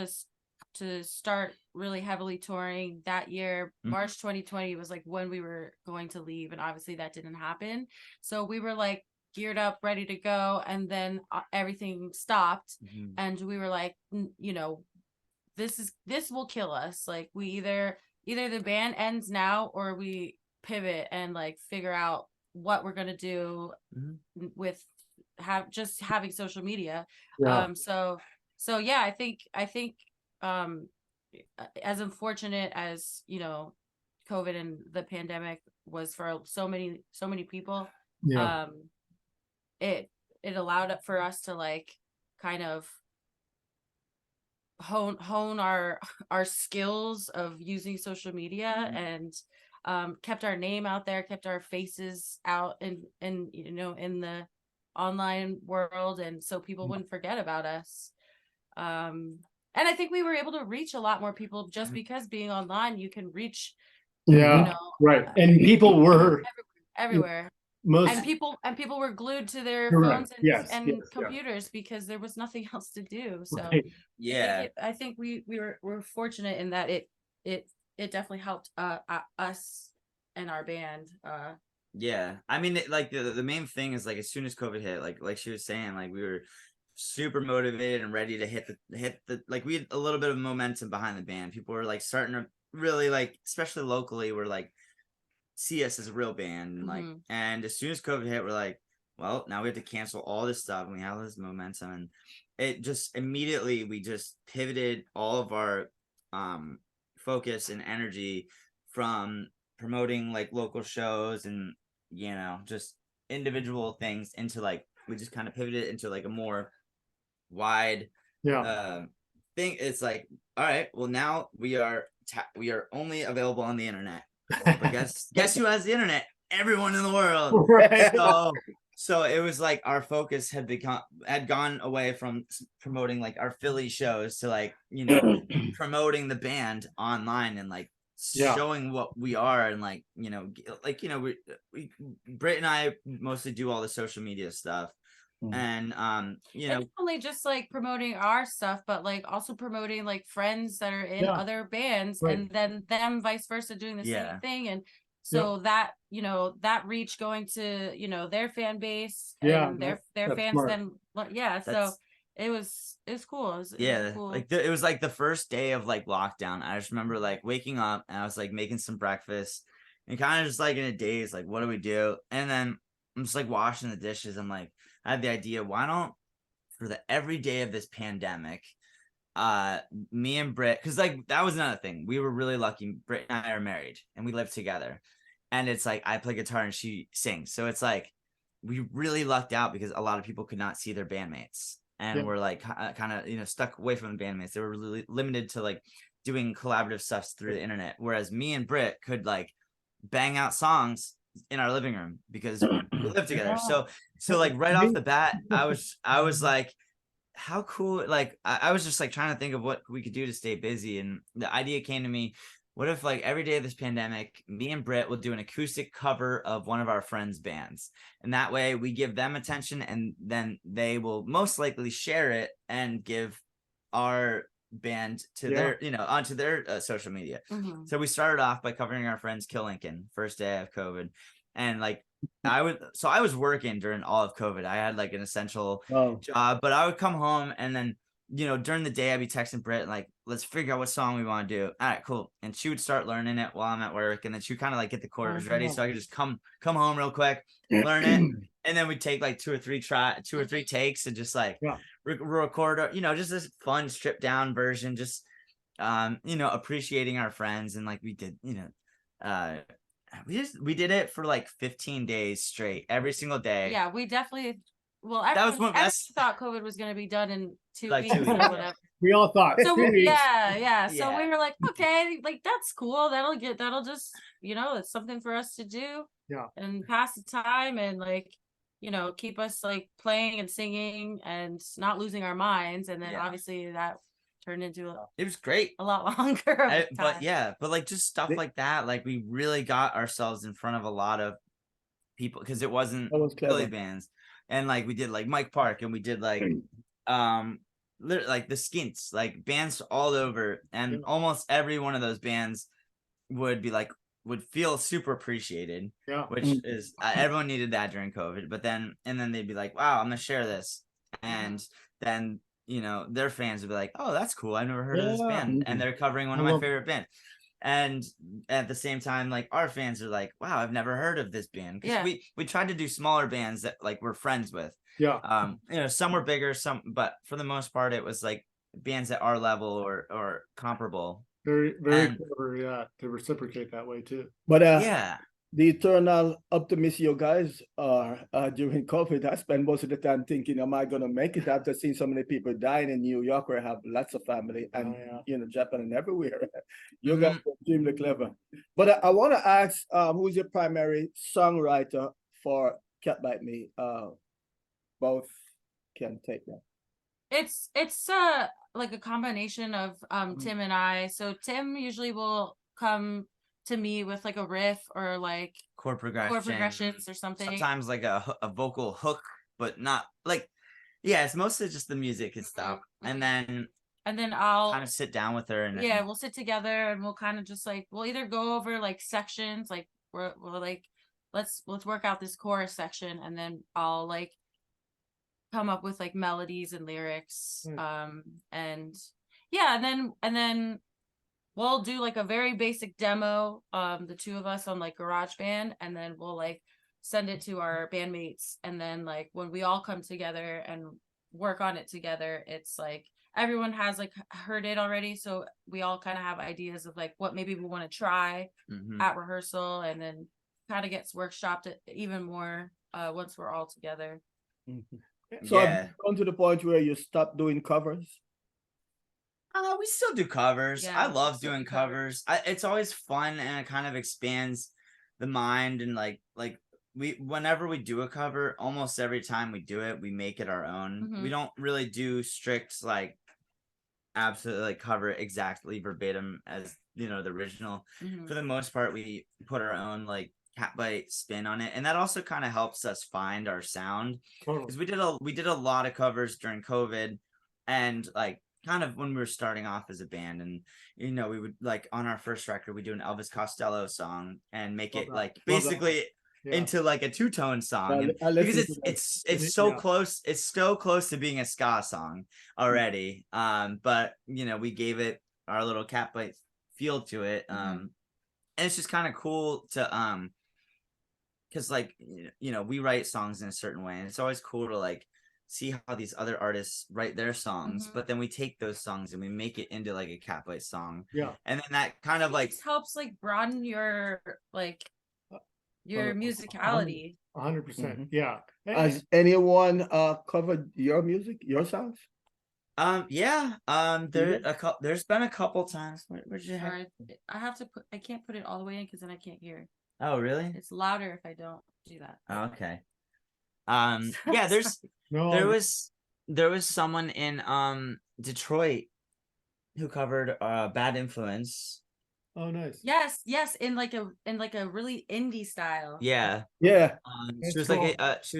Speaker 4: to start really heavily touring that year. March 2020 was like when we were going to leave, and obviously that didn't happen. So we were like geared up, ready to go, and then everything stopped, and we were like, this will kill us. Like we either the band ends now, or we pivot and like figure out what we're gonna do with having social media. So yeah, I think as unfortunate as COVID and the pandemic was for so many people, it allowed it for us to like kind of hone our skills of using social media, and kept our name out there, kept our faces out in you know, in the online world, and so people wouldn't forget about us. And I think we were able to reach a lot more people just because being online, you can reach,
Speaker 3: Yeah,
Speaker 4: you know,
Speaker 3: right. And people were
Speaker 4: everywhere.
Speaker 3: most
Speaker 4: And people were glued to their
Speaker 3: correct.
Speaker 4: phones
Speaker 3: Yes,
Speaker 4: and
Speaker 3: yes, yeah.
Speaker 4: computers because there was nothing else to do. So
Speaker 3: Right.
Speaker 2: Yeah.
Speaker 4: I think we're fortunate in that it definitely helped us and our band.
Speaker 2: Yeah, I mean, like the main thing is like as soon as COVID hit, like she was saying, like we were super motivated and ready to hit the like we had a little bit of momentum behind the band. People were like starting to really like, especially locally, were like see us as a real band, and like, and as soon as COVID hit, we're like, well, now we have to cancel all this stuff, and we have this momentum, and it just immediately we just pivoted all of our focus and energy from promoting like local shows and, you know, just individual things into like, we just kind of pivoted into like a more wide thing. It's like, all right, well, now we are only available on the internet, but guess who has the internet? Everyone in the world.
Speaker 3: Right.
Speaker 2: So it was like our focus had gone away from promoting like our Philly shows to like, you know, promoting the band online and like showing what we are, and like, you know, like, you know, we Brit and I mostly do all the social media stuff, and you know,
Speaker 4: it's only just like promoting our stuff, but like also promoting like friends that are in other bands, and then them vice versa doing the same thing, and so that, you know, that reach going to, you know, their fan base and their fans smart. Then so it was cool. It was cool.
Speaker 2: Like it was like the first day of like lockdown. I just remember like waking up and I was like making some breakfast and kind of just like in a daze, like what do we do? And then I'm just like washing the dishes. I'm like, I had the idea, why don't, for the every day of this pandemic, me and Brit, because like that was another thing, we were really lucky. Brit and I are married and we live together, and it's like I play guitar and she sings, so it's like we really lucked out because a lot of people could not see their bandmates, and we're like kind of, you know, stuck away from the bandmates. They were really limited to like doing collaborative stuff through the internet, whereas me and Brit could like bang out songs in our living room because we live together. So like right off the bat, I was like, how cool. Like I was just like trying to think of what we could do to stay busy, and the idea came to me, what if like every day of this pandemic, me and Brit will do an acoustic cover of one of our friends' bands, and that way we give them attention, and then they will most likely share it and give our band to their, you know, onto their social media. So we started off by covering our friends Kill Lincoln, first day of COVID, and like I was working during all of COVID. I had like an essential job, but I would come home and then, you know, during the day I'd be texting Brit like, let's figure out what song we want to do. All right, cool. And she would start learning it while I'm at work, and then she would kind of like get the chords ready, so I could just come home real quick, learn it, and then we'd take like two or three takes and just like record, you know, just this fun stripped down version, just you know, appreciating our friends. And like we did, you know, we did it for like 15 days straight, every single day.
Speaker 4: Yeah, we definitely, well, everyone thought COVID was going to be done in 2 weeks or whatever.
Speaker 3: We all thought.
Speaker 4: So so we were like, okay, like that's cool. That'll just, you know, it's something for us to do.
Speaker 3: Yeah.
Speaker 4: And pass the time and like, you know, keep us like playing and singing and not losing our minds. And then obviously that turned into
Speaker 2: it was great,
Speaker 4: a lot longer.
Speaker 2: But like just stuff like that, like we really got ourselves in front of a lot of people because it wasn't Philly bands. And like we did like Mike Park, and we did like like the Skints, like bands all over, and almost every one of those bands would be like, would feel super appreciated, which is everyone needed that during COVID. But then they'd be like, wow, I'm gonna share this, and then, you know, their fans would be like, oh, that's cool, I've never heard of this band, and they're covering one of my favorite bands. And at the same time, like our fans are like, wow, I've never heard of this band, because we tried to do smaller bands that like we're friends with. You know, some were bigger, but for the most part it was like bands at our level or comparable.
Speaker 3: Very clever, to reciprocate that way too.
Speaker 1: But the eternal optimist you guys are during COVID. I spend most of the time thinking, am I going to make it? I've just seen so many people dying in New York where I have lots of family and, Japan and everywhere. You guys are extremely clever. But I want to ask, who's your primary songwriter for Catbite Me? Both can take that.
Speaker 4: It's like a combination of Tim and I. So Tim usually will come to me with like a riff or like
Speaker 2: chord
Speaker 4: progressions or something.
Speaker 2: Sometimes like a vocal hook, but not like, yeah, it's mostly just the music and stuff. And then I'll kind of sit down with her and
Speaker 4: we'll sit together and we'll kind of just like, we'll either go over like sections, like we're like, let's work out this chorus section, and then I'll like come up with like melodies and lyrics. And then we'll do like a very basic demo, the two of us on like GarageBand, and then we'll like send it to our bandmates. And then like when we all come together and work on it together, it's like everyone has like heard it already. So we all kind of have ideas of like what maybe we want to try at rehearsal, and then kind of gets workshopped even more once we're all together.
Speaker 1: So I've gone to the point where you stop doing covers.
Speaker 2: We still do covers. I love doing covers. It's always fun, and it kind of expands the mind. And like whenever we do a cover, almost every time we do it, we make it our own. We don't really do strict like absolutely like cover exactly verbatim as the original. For the most part, we put our own like Catbite spin on it, and that also kind of helps us find our sound, because we did a lot of covers during COVID, and like kind of when we were starting off as a band, and we would like on our first record we do an Elvis Costello song and make it like basically into like a two-tone song, because it's so close, it's so close to being a ska song already. But we gave it our little Catbite feel to it, and it's just kind of cool to because like we write songs in a certain way, and it's always cool to like see how these other artists write their songs, but then we take those songs and we make it into like a Catbite song, and then that kind of like
Speaker 4: helps like broaden your like your musicality.
Speaker 3: 100%.
Speaker 1: Has anyone covered your music, your songs?
Speaker 2: There's been a couple times. Where'd you have?
Speaker 4: I can't put it all the way in because then I can't hear.
Speaker 2: Oh, really?
Speaker 4: It's louder if I don't do that.
Speaker 2: Oh, okay. There was someone in Detroit who covered Bad Influence.
Speaker 3: Oh, nice.
Speaker 4: Yes, in like a really indie style.
Speaker 2: Yeah. She was
Speaker 3: cool.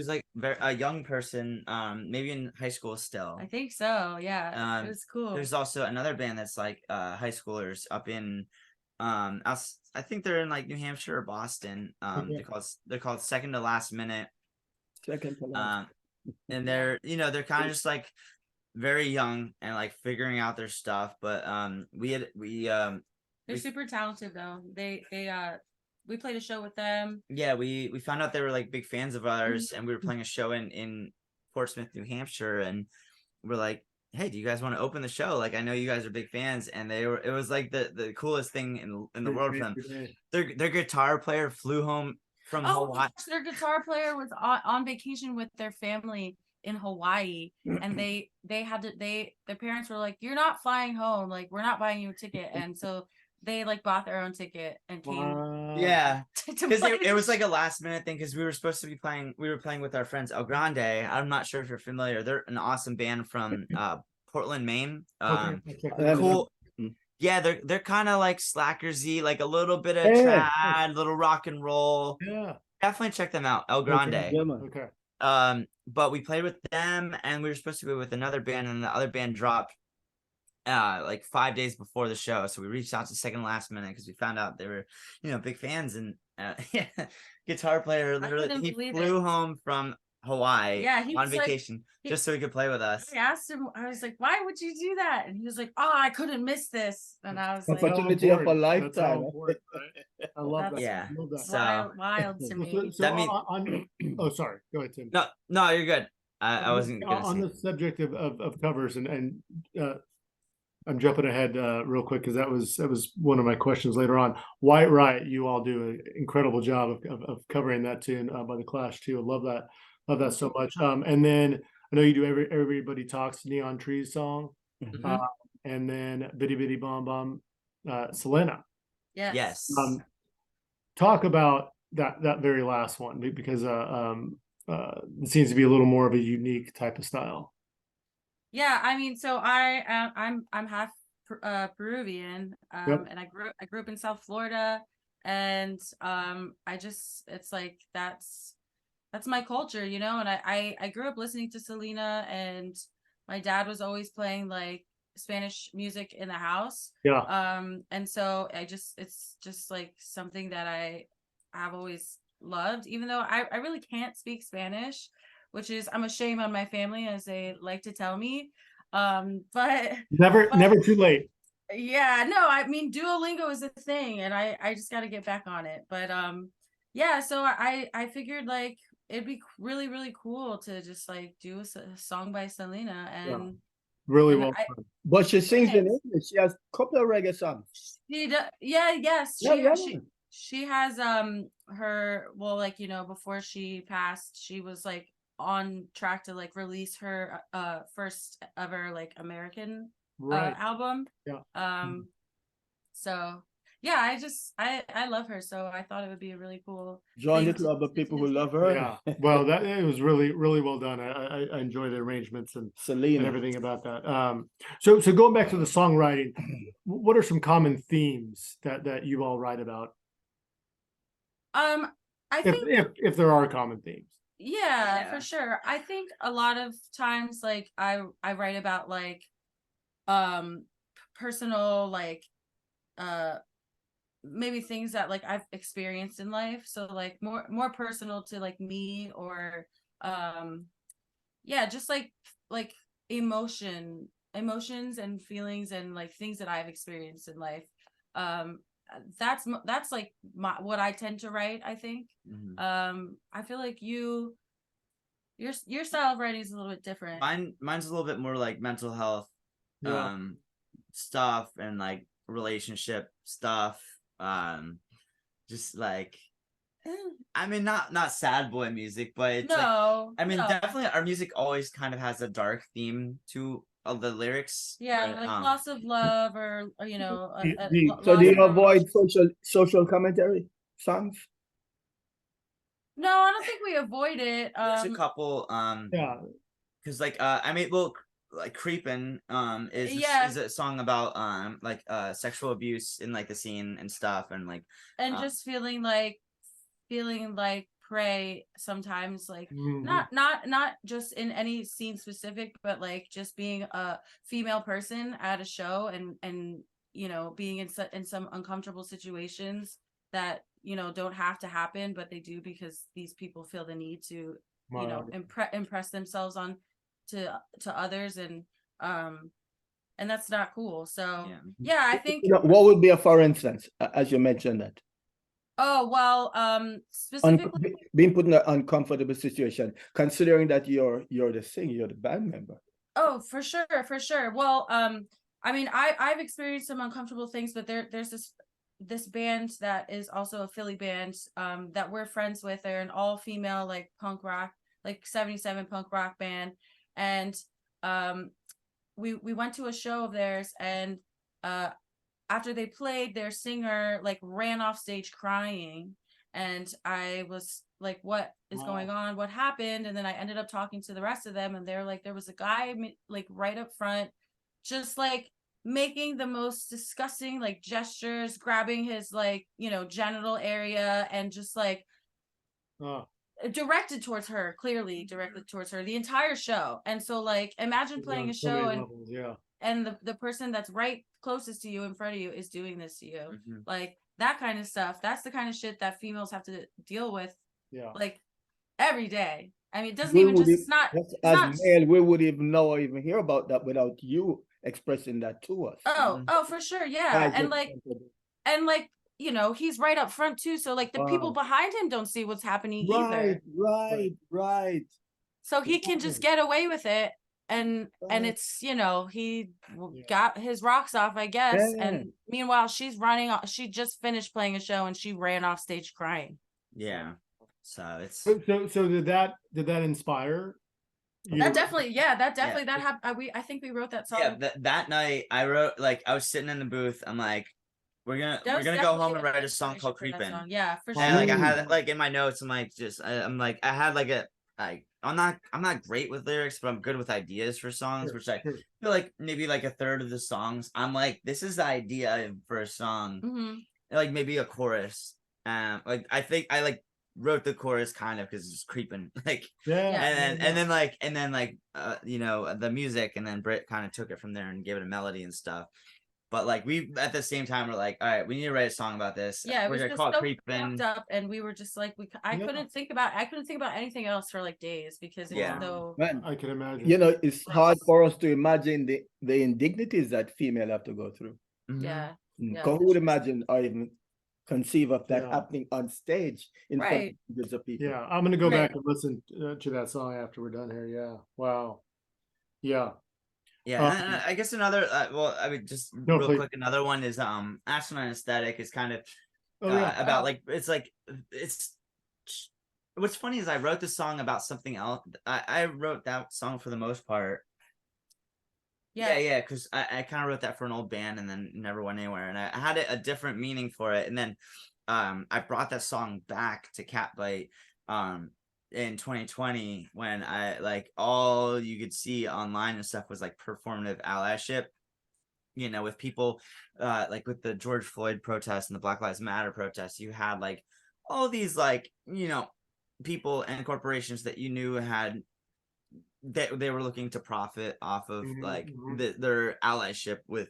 Speaker 2: like a young person, maybe in high school still.
Speaker 4: I think so. Yeah. It was cool.
Speaker 2: There's also another band that's like high schoolers up in I think they're in like New Hampshire or Boston. They're called Second to Last Minute. And they're kind of just like very young and like figuring out their stuff, but
Speaker 4: they're super talented though. We played a show with them.
Speaker 2: Yeah, we found out they were like big fans of ours, and we were playing a show in Portsmouth, New Hampshire, and we're like, hey, do you guys want to open the show? Like, I know you guys are big fans. And it was like the coolest thing in the world for them. Their guitar player flew home from Hawaii.
Speaker 4: Their guitar player was on vacation with their family in Hawaii, and their parents were like, you're not flying home, like we're not buying you a ticket, and so they like bought their own ticket and came.
Speaker 2: Yeah, because it was like a last minute thing, because we were playing with our friends El Grande. I'm not sure if you're familiar. They're an awesome band from Portland, Maine. Cool. Yeah, they're kind of like slackersy, like a little bit of trad, little rock and roll.
Speaker 3: Yeah,
Speaker 2: definitely check them out, El Grande.
Speaker 3: Okay.
Speaker 2: But we played with them, and we were supposed to be with another band, and the other band dropped like 5 days before the show. So we reached out to Second Last Minute because we found out they were big fans, and guitar player literally he flew home from Hawaii on vacation just so he could play with us.
Speaker 4: I asked him, I was like, why would you do that? And he was like, oh, I couldn't miss this. And I was like,
Speaker 1: opportunity of a lifetime.
Speaker 3: I love that.
Speaker 2: Yeah,
Speaker 3: I love that.
Speaker 2: so
Speaker 4: wild to me.
Speaker 3: Oh, sorry, go ahead, Tim.
Speaker 2: No, you're good. I wasn't gonna
Speaker 3: on the subject of covers and I'm jumping ahead real quick because that was one of my questions later on. White Riot, you all do an incredible job of covering that tune by the Clash too. I love that so much. And then I know you do Everybody Talks Neon Trees song, and then Bitty Bitty Bomb Bomb, Selena.
Speaker 2: Yes.
Speaker 3: Talk about that very last one because it seems to be a little more of a unique type of style.
Speaker 4: Yeah, I mean, so I'm half Peruvian, and I grew up in South Florida, and it's like that's my culture, you know. And I grew up listening to Selena, and my dad was always playing like Spanish music in the house. And so it's just like something that I've always loved, even though I really can't speak Spanish, which is I'm a shame on my family, as they like to tell me. But
Speaker 3: never too late.
Speaker 4: Yeah, no, I mean Duolingo is a thing, and I just got to get back on it. But yeah, so I figured like it'd be really, really cool to just like do a song by Selena, and
Speaker 3: really well.
Speaker 1: But she sings in English. She has a couple of reggae songs.
Speaker 4: She has her, well, like, you know, before she passed, she was like on track to like release her first ever like American album. So yeah, I love her, so I thought it would be a really cool
Speaker 1: join the club of people who love her.
Speaker 3: Yeah, well, that it was really, really well done. I enjoy the arrangements and
Speaker 1: Selena
Speaker 3: and everything about that. So going back to the songwriting, what are some common themes that you all write about?
Speaker 4: I think
Speaker 3: if there are common themes.
Speaker 4: Yeah, for sure. I think a lot of times like I write about like personal like maybe things that like I've experienced in life, so like more personal to like me, or just like emotions and feelings and like things that I've experienced in life. That's like what I tend to write, I think. I feel like your style of writing is a little bit different.
Speaker 2: Mine's a little bit more like mental health stuff, and like relationship stuff, just like I mean not sad boy music, but it's definitely our music always kind of has a dark theme to the lyrics.
Speaker 4: Like loss of love, or you know,
Speaker 1: so do you avoid social commentary songs?
Speaker 4: No, I don't think we avoid it.
Speaker 2: There's a couple because like I mean, well, like Creepin' is a song about like sexual abuse in like the scene and stuff, and like
Speaker 4: just feeling like prey sometimes, like not just in any scene specific, but like just being a female person at a show, and you know, being in some uncomfortable situations that, you know, don't have to happen, but they do because these people feel the need to, you know, impress themselves on to others, and that's not cool. So I think,
Speaker 1: you know, what would be a for instance, as you mentioned that?
Speaker 4: Oh, well, specifically
Speaker 1: being put in an uncomfortable situation, considering that you're the singer, you're the band member.
Speaker 4: Oh, for sure. Well, I mean, I've experienced some uncomfortable things, but there's this band that is also a Philly band that we're friends with. They're an all female like punk rock, like 77 punk rock band, and we went to a show of theirs, and after they played, their singer like ran off stage crying, and I was like, what is going on? What happened? And then I ended up talking to the rest of them, and they're like, there was a guy like right up front, just like making the most disgusting like gestures, grabbing his like, you know, genital area, and just like directed towards her, clearly directed towards her the entire show. And so like imagine playing a show and the person that's right closest to you, in front of you, is doing this to you. Like that kind of stuff, that's the kind of shit that females have to deal with like every day. I mean, it doesn't even just, it's not
Speaker 1: male, we would even know or even hear about that without you expressing that to us.
Speaker 4: Oh, for sure. Yeah. And like, you know, he's right up front too, so like the people behind him don't see what's happening either.
Speaker 1: Right.
Speaker 4: So he can just get away with it, and it's, you know, he
Speaker 3: Yeah.
Speaker 4: got his rocks off, I guess.
Speaker 1: Yeah.
Speaker 4: And meanwhile, she's running off. She just finished playing a show and she ran off stage crying.
Speaker 2: Yeah. So it's
Speaker 3: So did that inspire you?
Speaker 4: That definitely that happened. I think we wrote that song.
Speaker 2: yeah. That night I wrote, like, I was sitting in the booth. I'm like, we're gonna go
Speaker 4: definitely
Speaker 2: home and
Speaker 4: the
Speaker 2: write a song called
Speaker 4: inspiration for that
Speaker 2: "Creepin'."
Speaker 4: song. Yeah, for sure.
Speaker 2: And like I had like in my notes, I'm like, I had like I'm not great with lyrics, but I'm good with ideas for songs,
Speaker 3: Sure,
Speaker 2: which I
Speaker 3: sure.
Speaker 2: feel like maybe like a third of the songs, I'm like, this is the idea for a song,
Speaker 4: Mhm.
Speaker 2: like maybe a chorus. Like I think I like wrote the chorus kind of because it's creeping, like,
Speaker 3: Yeah.
Speaker 2: and then like you know, the music, and then Brit kind of took it from there and gave it a melody and stuff. But like we at the same time were like, all right, we need to write a song about this.
Speaker 4: Yeah, it
Speaker 2: We're
Speaker 4: was
Speaker 2: gonna
Speaker 4: just
Speaker 2: call it
Speaker 4: so
Speaker 2: Creepin'.
Speaker 4: fucked up, and we were just like, I
Speaker 3: Yeah.
Speaker 4: couldn't think about anything else for like days because it
Speaker 2: Yeah.
Speaker 4: was so.
Speaker 1: Man,
Speaker 3: I can imagine.
Speaker 1: you know, it's hard for us to imagine the indignities that female have to go through.
Speaker 2: Mhm.
Speaker 4: Yeah. Yeah,
Speaker 1: Who
Speaker 4: for
Speaker 1: would
Speaker 4: sure.
Speaker 1: imagine or even conceive of that
Speaker 3: Yeah.
Speaker 1: happening on stage in front of
Speaker 4: Right.
Speaker 1: hundreds of people?
Speaker 3: Yeah, I'm gonna go
Speaker 4: Right.
Speaker 3: back and listen to that song after we're done here. Yeah. Wow. Yeah.
Speaker 2: Yeah, and I guess another well, I mean, just
Speaker 3: No,
Speaker 2: real
Speaker 3: please.
Speaker 2: quick, another one is Astronaut Aesthetic is kind of
Speaker 3: Oh yeah.
Speaker 2: about like it's what's funny is I wrote the song about something else. I wrote that song for the most part. Yeah, because I kind of wrote that for an old band and then never went anywhere, and I had a different meaning for it, and then I brought that song back to Catbite in 2020 when I like all you could see online and stuff was like performative allyship, you know, with people like with the George Floyd protests and the Black Lives Matter protests. You had like all these like, you know, people and corporations that you knew had that they were looking to profit off of like their allyship with,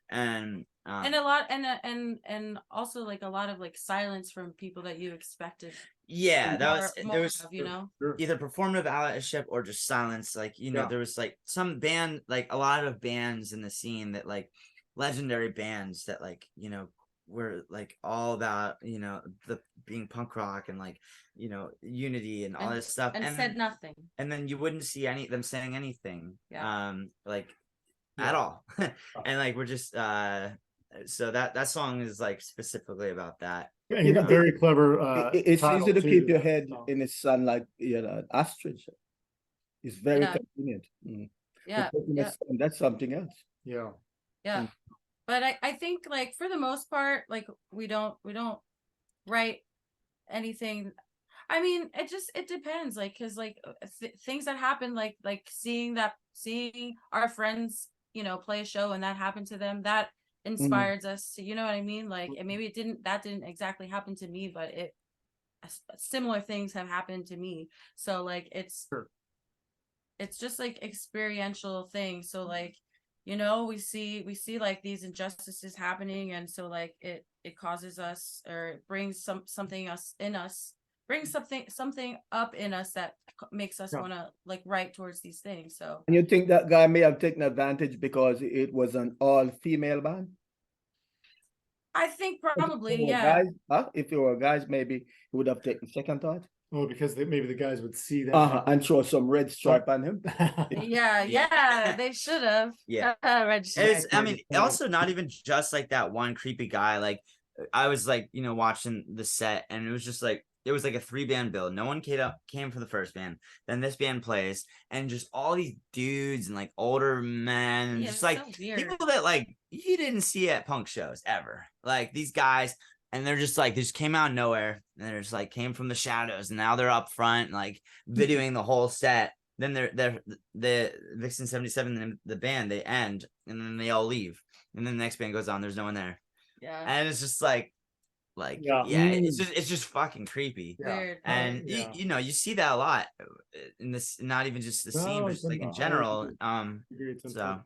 Speaker 2: and
Speaker 4: a lot and also like a lot of like silence from people that you expected.
Speaker 2: Yeah, that was
Speaker 4: more
Speaker 2: there was
Speaker 4: of, you know.
Speaker 3: Sure.
Speaker 2: either performative allyship or just silence. Like, you know,
Speaker 3: Yeah.
Speaker 2: there was like some band, like a lot of bands in the scene that like legendary bands that like, you know, were like all about, you know, the being punk rock and like, you know, unity and all this stuff,
Speaker 4: And said nothing.
Speaker 2: and then you wouldn't see any them saying anything like
Speaker 3: Yeah.
Speaker 2: at all. And like we're just so that song is like specifically about that.
Speaker 3: And
Speaker 1: You know,
Speaker 3: very clever.
Speaker 1: It's
Speaker 3: title,
Speaker 1: easy to
Speaker 3: too,
Speaker 1: keep your
Speaker 3: that
Speaker 1: head
Speaker 3: song.
Speaker 1: in the sun like, you know, an ostrich. It's very
Speaker 4: Yeah.
Speaker 1: convenient.
Speaker 4: Yeah,
Speaker 1: But taking a
Speaker 4: yeah.
Speaker 1: stand, that's something else.
Speaker 3: Yeah.
Speaker 4: Yeah. But I think like for the most part, like we don't write anything. I mean, it depends, like, because like things that happen, like seeing our friends, you know, play a show and that happened to them, that inspires us to, you know what I mean? Like, and maybe that didn't exactly happen to me, but similar things have happened to me. So like it's just like experiential thing. So like, you know, we see like these injustices happening, and so like it causes us, or it brings something up in us that makes us want to like write towards these things. So,
Speaker 1: And you think that guy may have taken advantage because it was an all-female band?
Speaker 4: I think probably,
Speaker 1: If it were
Speaker 4: yeah.
Speaker 1: guys, if it were guys, maybe he would have taken second thought.
Speaker 3: Oh, because maybe the guys would see that.
Speaker 1: And show some red stripe on him.
Speaker 4: Yeah, they should have.
Speaker 2: Yeah.
Speaker 4: Red stripe.
Speaker 2: I mean, also not even just like that one creepy guy. Like I was like, you know, watching the set, and it was just like it was like a 3-band build. No one came for the first band. Then this band plays, and just all these dudes and like older men, and just like
Speaker 4: so weird.
Speaker 2: people that like you didn't see at punk shows ever. Like these guys, and they're just like, they just came out of nowhere, and they're just like came from the shadows, and now they're up front, like videoing the whole set. Then they're the Vixen 77, the band, they end, and then they all leave, and then the next band goes on. There's no one there, and it's just like it's just fucking creepy.
Speaker 4: Weird.
Speaker 2: And you know, you see that a lot in this, not even just the scene, but just like in general. So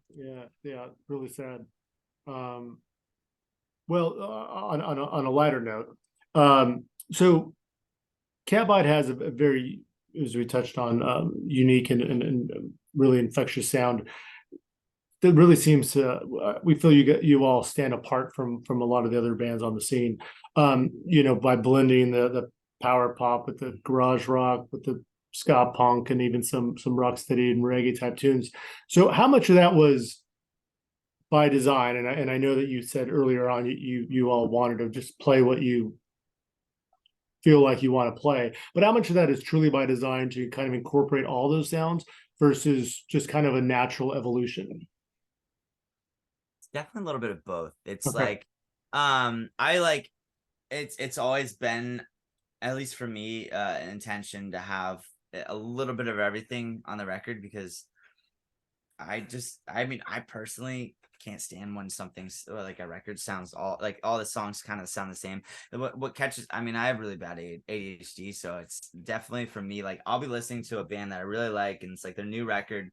Speaker 3: yeah, really sad. Well, on a lighter note, so Catbite has a very, as we touched on, unique and really infectious sound that really seems to, we feel you all stand apart from a lot of the other bands on the scene, you know, by blending the power pop with the garage rock, with the ska punk and even some rocksteady and reggae type tunes. So how much of that was by design? And I know that you said earlier on you all wanted to just play what you feel like you want to play, but how much of that is truly by design to kind of incorporate all those sounds versus just kind of a natural evolution?
Speaker 2: It's definitely a little bit of both. It's
Speaker 3: Okay.
Speaker 2: like, I like, it's always been, at least for me, an intention to have a little bit of everything on the record, because I personally can't stand when something's like a record sounds all the songs kind of sound the same. What catches, I have really bad ADHD, so it's definitely for me, like I'll be listening to a band that I really like and it's like their new record.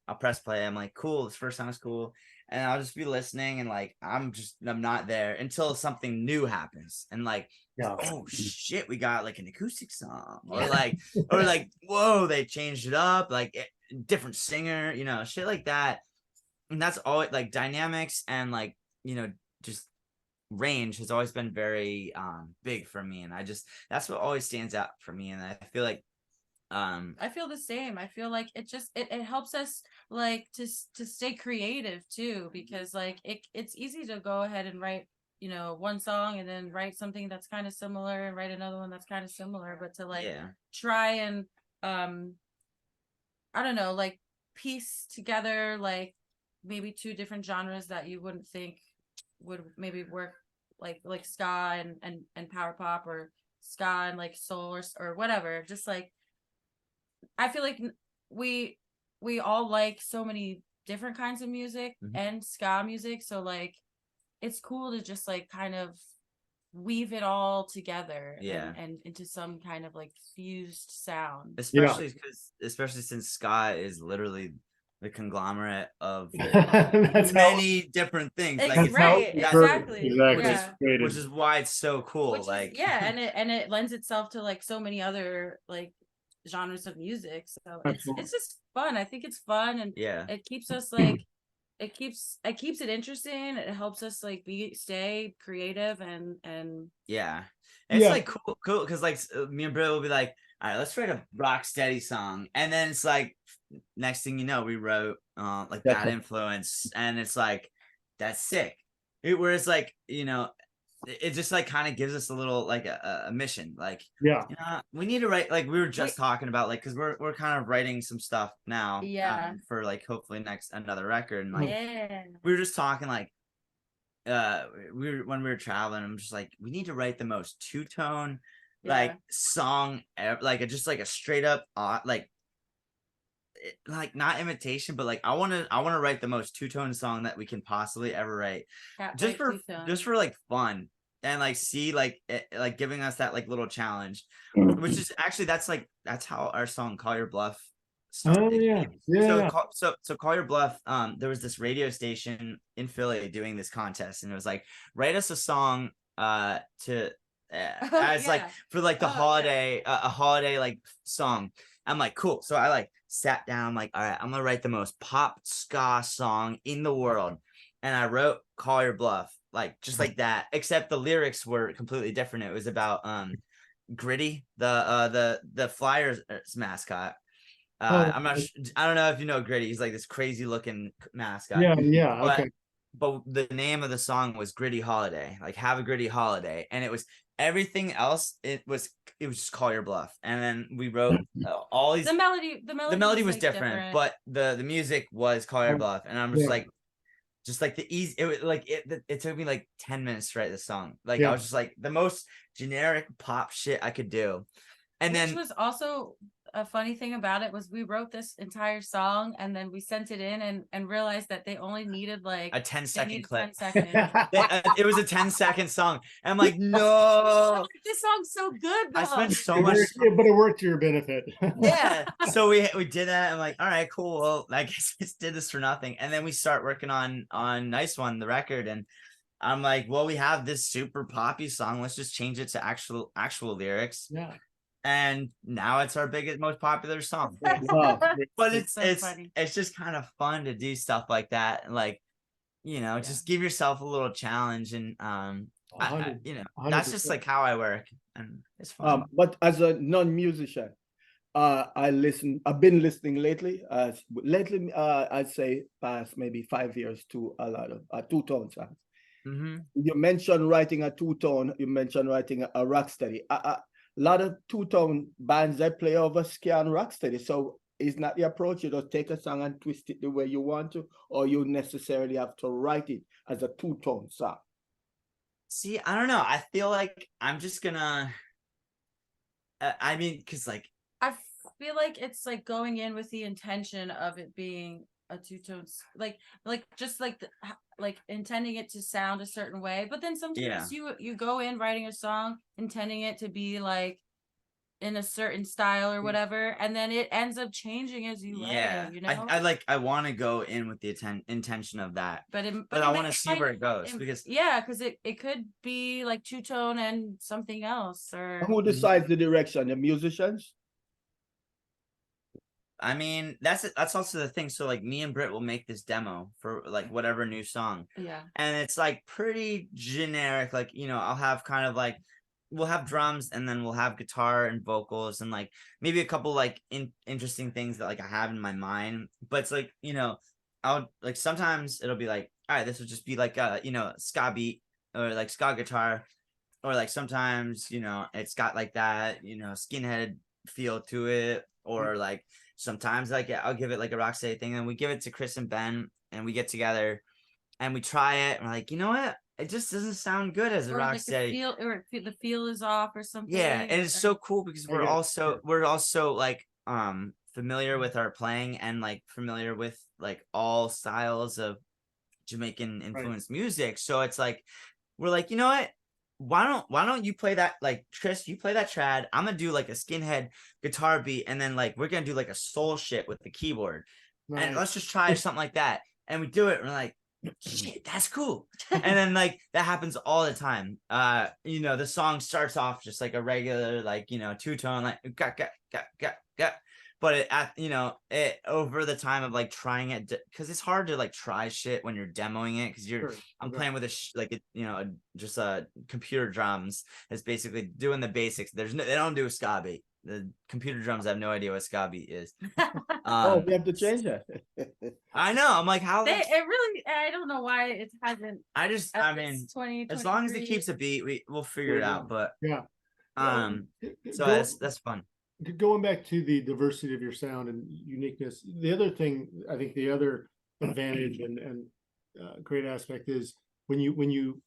Speaker 2: I'll press play. I'm like, cool, this first song is cool. And I'll just be listening and like I'm not there until something new happens. And like,
Speaker 3: Yeah.
Speaker 2: oh shit, we got like an acoustic song. Or like whoa, they changed it up, like different singer, shit like that. And that's always like dynamics and like, just range has always been very big for me. And that's what always stands out for me. And I feel like
Speaker 4: I feel the same. I feel like it helps us like to stay creative too, because like it's easy to go ahead and write one song and then write something that's kind of similar and write another one that's kind of similar, but to like try and I don't know, like piece together like maybe two different genres that you wouldn't think would maybe work, like ska and power pop, or ska and like soul or whatever. Just like I feel like we all like so many different kinds of music and ska music, so like it's cool to just like kind of weave it all together and into some kind of like fused sound.
Speaker 2: Especially since ska is literally the conglomerate of many different things.
Speaker 4: Exactly.
Speaker 2: Which is why it's so cool.
Speaker 4: And it lends itself to like so many other like genres of music. So it's just fun. I think it's fun, and it keeps us like it keeps it interesting. It helps us like stay creative and
Speaker 2: it's like cool because like me and Brit will be like, all right, let's write a rocksteady song, and then it's like next thing you know we wrote like Bad Influence, and it's like that's sick. Whereas like it just like kind of gives us a little like a mission, like we need to write, like we were just talking about, like because we're kind of writing some stuff now for like hopefully another record, and like we were just talking like when we were traveling, I'm just like, we need to write the most two-tone like song ever, like just like a straight up like not imitation, but like I want to write the most two-tone song that we can possibly ever write.
Speaker 4: Catbite
Speaker 2: just for like fun, and like see like like giving us that like little challenge, which is actually that's how our song Call Your Bluff started. So Call Your Bluff, there was this radio station in Philly doing this contest, and it was like, write us a song to as like for like the holiday a holiday like song. I'm like, cool. So I like sat down, I'm like, all right, I'm gonna write the most pop ska song in the world, and I wrote Call Your Bluff, like just like that, except the lyrics were completely different. It was about Gritty, the Flyers mascot. I'm not I don't know if you know Gritty. He's like this crazy looking mascot. But the name of the song was Gritty Holiday, like have a gritty holiday. And it was everything else. It was just Call Your Bluff. And then we wrote all these.
Speaker 4: The melody
Speaker 2: was different, but the music was Call Your Bluff. And I'm just like the easy, it was like it took me like 10 minutes to write the song. Like I was just like the most generic pop shit I could do. And
Speaker 4: Which
Speaker 2: then
Speaker 4: was also a funny thing about it was we wrote this entire song and then we sent it in and realized that they only needed like
Speaker 2: a 10-second clip.
Speaker 4: 10 seconds.
Speaker 2: It was a 10-second song. And I'm like, no,
Speaker 4: this song's so good though.
Speaker 2: I spent so much
Speaker 3: but it worked to your benefit.
Speaker 2: So we did that. I'm like, all right, cool, well I guess I just did this for nothing. And then we start working on Nice One, the record, and I'm like, well, we have this super poppy song, let's just change it to actual lyrics. And now it's our biggest, most popular song. But it's just kind of fun to do stuff like that, and like just give yourself a little challenge, and that's just like how I work, and it's fun.
Speaker 1: But as a non-musician, I've been listening lately. I'd say past maybe 5 years to a lot of two-tone songs.
Speaker 2: Mm-hmm.
Speaker 1: You mentioned writing a two-tone. You mentioned writing a rocksteady. A lot of two-tone bands that play over ska and rocksteady. So is not the approach. You just take a song and twist it the way you want to, or you necessarily have to write it as a two-tone song.
Speaker 2: See, I don't know. I feel like I'm just gonna. I mean, because like
Speaker 4: I feel like it's like going in with the intention of it being a two-tone, like just like like intending it to sound a certain way, but then sometimes you go in writing a song intending it to be like in a certain style or whatever, and then it ends up changing as you write it, you know.
Speaker 2: I want to go in with the intention of that,
Speaker 4: but
Speaker 2: I want to see where it goes, because
Speaker 4: because it could be like two-tone and something else. Or
Speaker 1: who decides the direction? The musicians?
Speaker 2: I mean, that's also the thing. So like me and Brit will make this demo for like whatever new song.
Speaker 4: Yeah.
Speaker 2: And it's like pretty generic. Like, you know, I'll have kind of like, we'll have drums and then we'll have guitar and vocals and like maybe a couple like interesting things that like I have in my mind. But it's like, you know, I'll like sometimes it'll be like, all right, this will just be like a, you know, ska beat or like ska guitar. Or like sometimes, you know, it's got like that, you know, skinhead feel to it. Or like sometimes like I'll give it like a rocksteady thing, and we give it to Chris and Ben and we get together and we try it and we're like, you know what, it just doesn't sound good as a rocksteady,
Speaker 4: like the feel is off or something.
Speaker 2: yeah. And it's so cool because we're also like familiar with our playing and like familiar with like all styles of Jamaican influenced music. So it's like we're like, you know what, why don't you play that, like Chris, you play that trad, I'm gonna do like a skinhead guitar beat, and then like we're gonna do like a soul shit with the keyboard. And let's just try something like that. And we do it and we're like, shit, that's cool. And then like that happens all the time. You know, the song starts off just like a regular, like, you know, two-tone, like got. But it, you know, it over the time of like trying it, because it's hard to like try shit when you're demoing it, because I'm playing with just computer drums. It's basically doing the basics. They don't do a ska beat. The computer drums have no idea what ska beat is.
Speaker 1: We have to change that.
Speaker 2: I know. I'm like, how?
Speaker 4: I don't know why it hasn't.
Speaker 2: I mean, as long as it keeps a beat, we'll figure it out. But so that's fun.
Speaker 3: Going back to the diversity of your sound and uniqueness, the other thing, I think the other advantage and great aspect is when you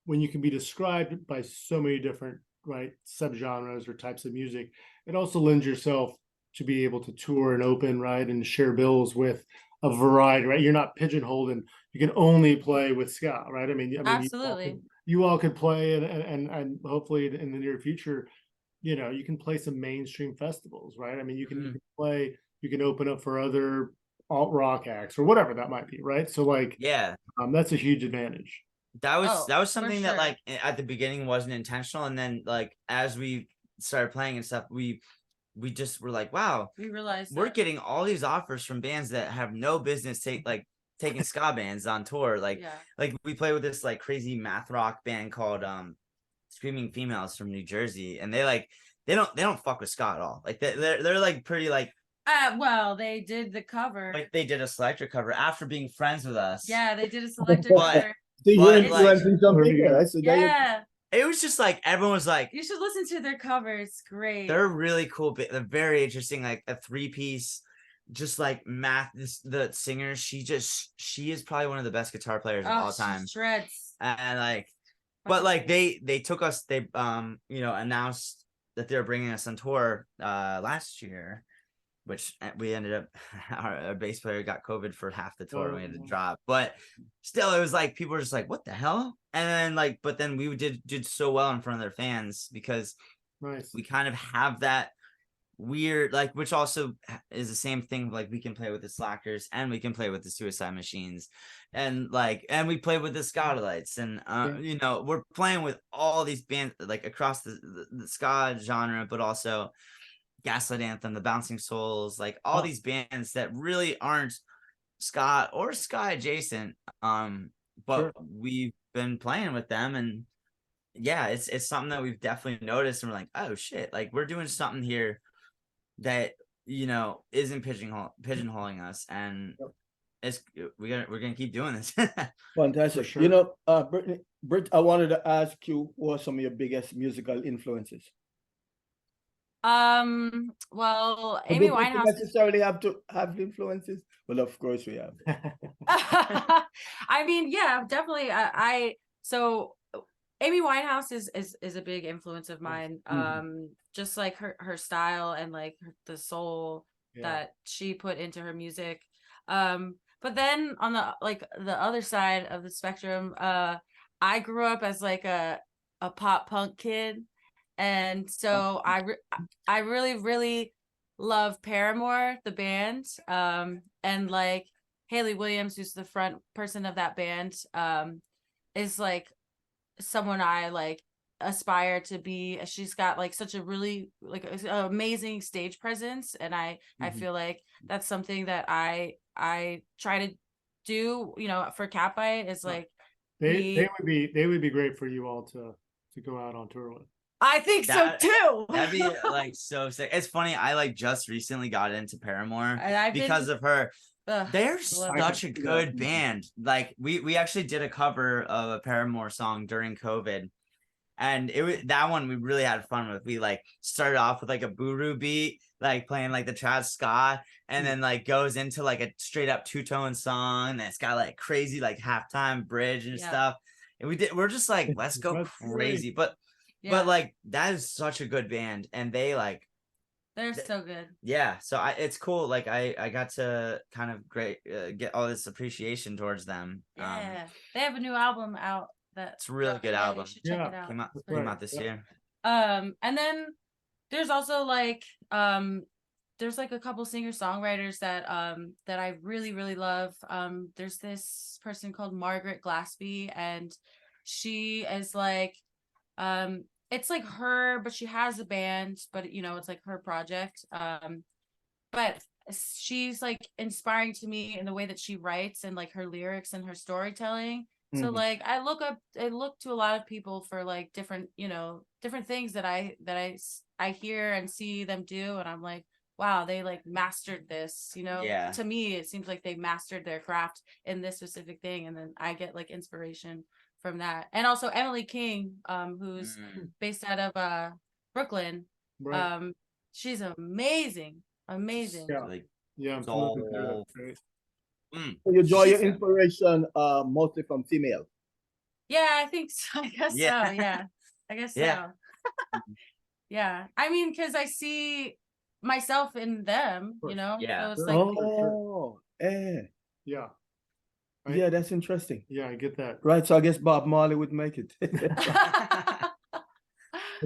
Speaker 3: can be described by so many different subgenres or types of music, it also lends yourself to be able to tour and open and share bills with a variety, right? You're not pigeonholed and you can only play with ska, right? I mean
Speaker 4: absolutely.
Speaker 3: You all could play and hopefully in the near future, you know, you can play some mainstream festivals, right? I mean, you can play, you can open up for other alt rock acts or whatever that might be, right? So like, that's a huge advantage.
Speaker 2: That was something that like at the beginning wasn't intentional, and then like as we started playing and stuff, we just were like, wow,
Speaker 4: we realized
Speaker 2: we're getting all these offers from bands that have no business taking ska bands on tour. Like we play with this like crazy math rock band called Screaming Females from New Jersey, and they don't fuck with ska at all. Like they're like pretty like
Speaker 4: well, they did the cover.
Speaker 2: Like they did a Selector cover after being friends with us.
Speaker 4: Yeah, they did a Selector cover.
Speaker 1: It
Speaker 2: was just like everyone was like,
Speaker 4: you should listen to their cover. It's great.
Speaker 2: They're really cool. They're very interesting. Like a 3-piece, just like math. The singer, she is probably one of the best guitar players of all time.
Speaker 4: Shreds.
Speaker 2: And like, but like they took us. They announced that they were bringing us on tour last year, which we ended up, our bass player got COVID for half the tour. We had to drop, but still, it was like people were just like, "What the hell?" And then like, but then we did so well in front of their fans because we kind of have that weird, like, which also is the same thing. Like we can play with the Slackers and we can play with the Suicide Machines, and we play with the Scotalites, and you know, we're playing with all these bands like across the ska genre, but also Gaslight Anthem, the Bouncing Souls, like all these bands that really aren't ska or ska adjacent, but we've been playing with them, and it's something that we've definitely noticed, and we're like, oh shit, like we're doing something here that, you know, isn't pigeonholing us, and we're gonna keep doing this.
Speaker 1: Fantastic.
Speaker 3: sure.
Speaker 1: You know, Brit, I wanted to ask you, what are some of your biggest musical influences?
Speaker 4: Well,
Speaker 1: But
Speaker 4: Amy
Speaker 1: do people
Speaker 4: Winehouse.
Speaker 1: necessarily have to have influences? Well, of course we have.
Speaker 4: I mean, yeah, definitely. So Amy Winehouse is a big influence of mine. Just like her style and like the soul that she put into her music. But then on the other side of the spectrum, I grew up as like a pop punk kid, and so I really love Paramore, the band, and like Hayley Williams, who's the front person of that band, is like someone I like aspire to be. She's got like such a really like amazing stage presence, and I feel like that's something that I try to do, you know, for Catbite, is like
Speaker 3: they would be great for you all to go out on tour with.
Speaker 4: I think so too.
Speaker 2: That'd be like so sick. It's funny, I like just recently got into Paramore because of her. They're such a good band. Like we actually did a cover of a Paramore song during COVID, and it was that one we really had fun with. We like started off with like a Buru beat, like playing like the trad ska, and then like goes into like a straight up two-tone song, and it's got like crazy like halftime bridge and stuff. And we're just like, let's go crazy. But like that is such a good band, and they're
Speaker 4: so good.
Speaker 2: Yeah, so it's cool. Like I got to kind of get all this appreciation towards them.
Speaker 4: Yeah, they have a new album out.
Speaker 2: It's a really good album.
Speaker 4: You should check it out.
Speaker 2: Came out this year.
Speaker 4: And then there's also like there's like a couple singer-songwriters that I really love. There's this person called Margaret Glaspie, and she is like it's like her, but she has a band, but you know, it's like her project. But she's like inspiring to me in the way that she writes and like her lyrics and her storytelling. So like I look to a lot of people for like different, you know, different things that I hear and see them do, and I'm like, wow, they like mastered this, you know. To me it seems like they mastered their craft in this specific thing, and then I get like inspiration from that. And also Emily King, who's based out of Brooklyn. She's amazing.
Speaker 3: Yeah,
Speaker 1: So you draw your inspiration mostly from female.
Speaker 4: Yeah, I think so. I guess so. Yeah, I guess so. Yeah, I mean, because I see myself in them, you know. So it's like,
Speaker 3: yeah.
Speaker 1: Right? Yeah, that's interesting.
Speaker 3: Yeah, I get that.
Speaker 1: Right, so I guess Bob Marley would make it.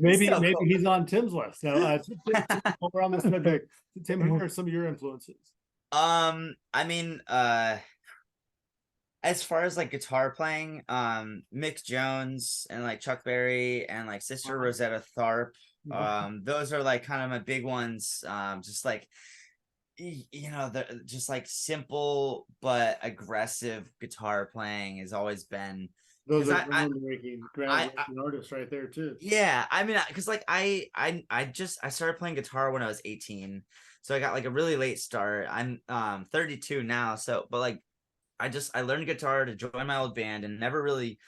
Speaker 3: maybe he's on Tim's list. Now, while we're on this subject, Tim, who are some of your influences?
Speaker 2: I mean, as far as like guitar playing, Mick Jones and like Chuck Berry and like Sister Rosetta Tharpe, those are like kind of my big ones. Just like, you know, the just like simple but aggressive guitar playing has always been.
Speaker 3: Those are groundbreaking artists right there too.
Speaker 2: Yeah, I mean, because like I started playing guitar when I was 18, so I got like a really late start. I'm 32 now, so but like I learned guitar to join my old band and never really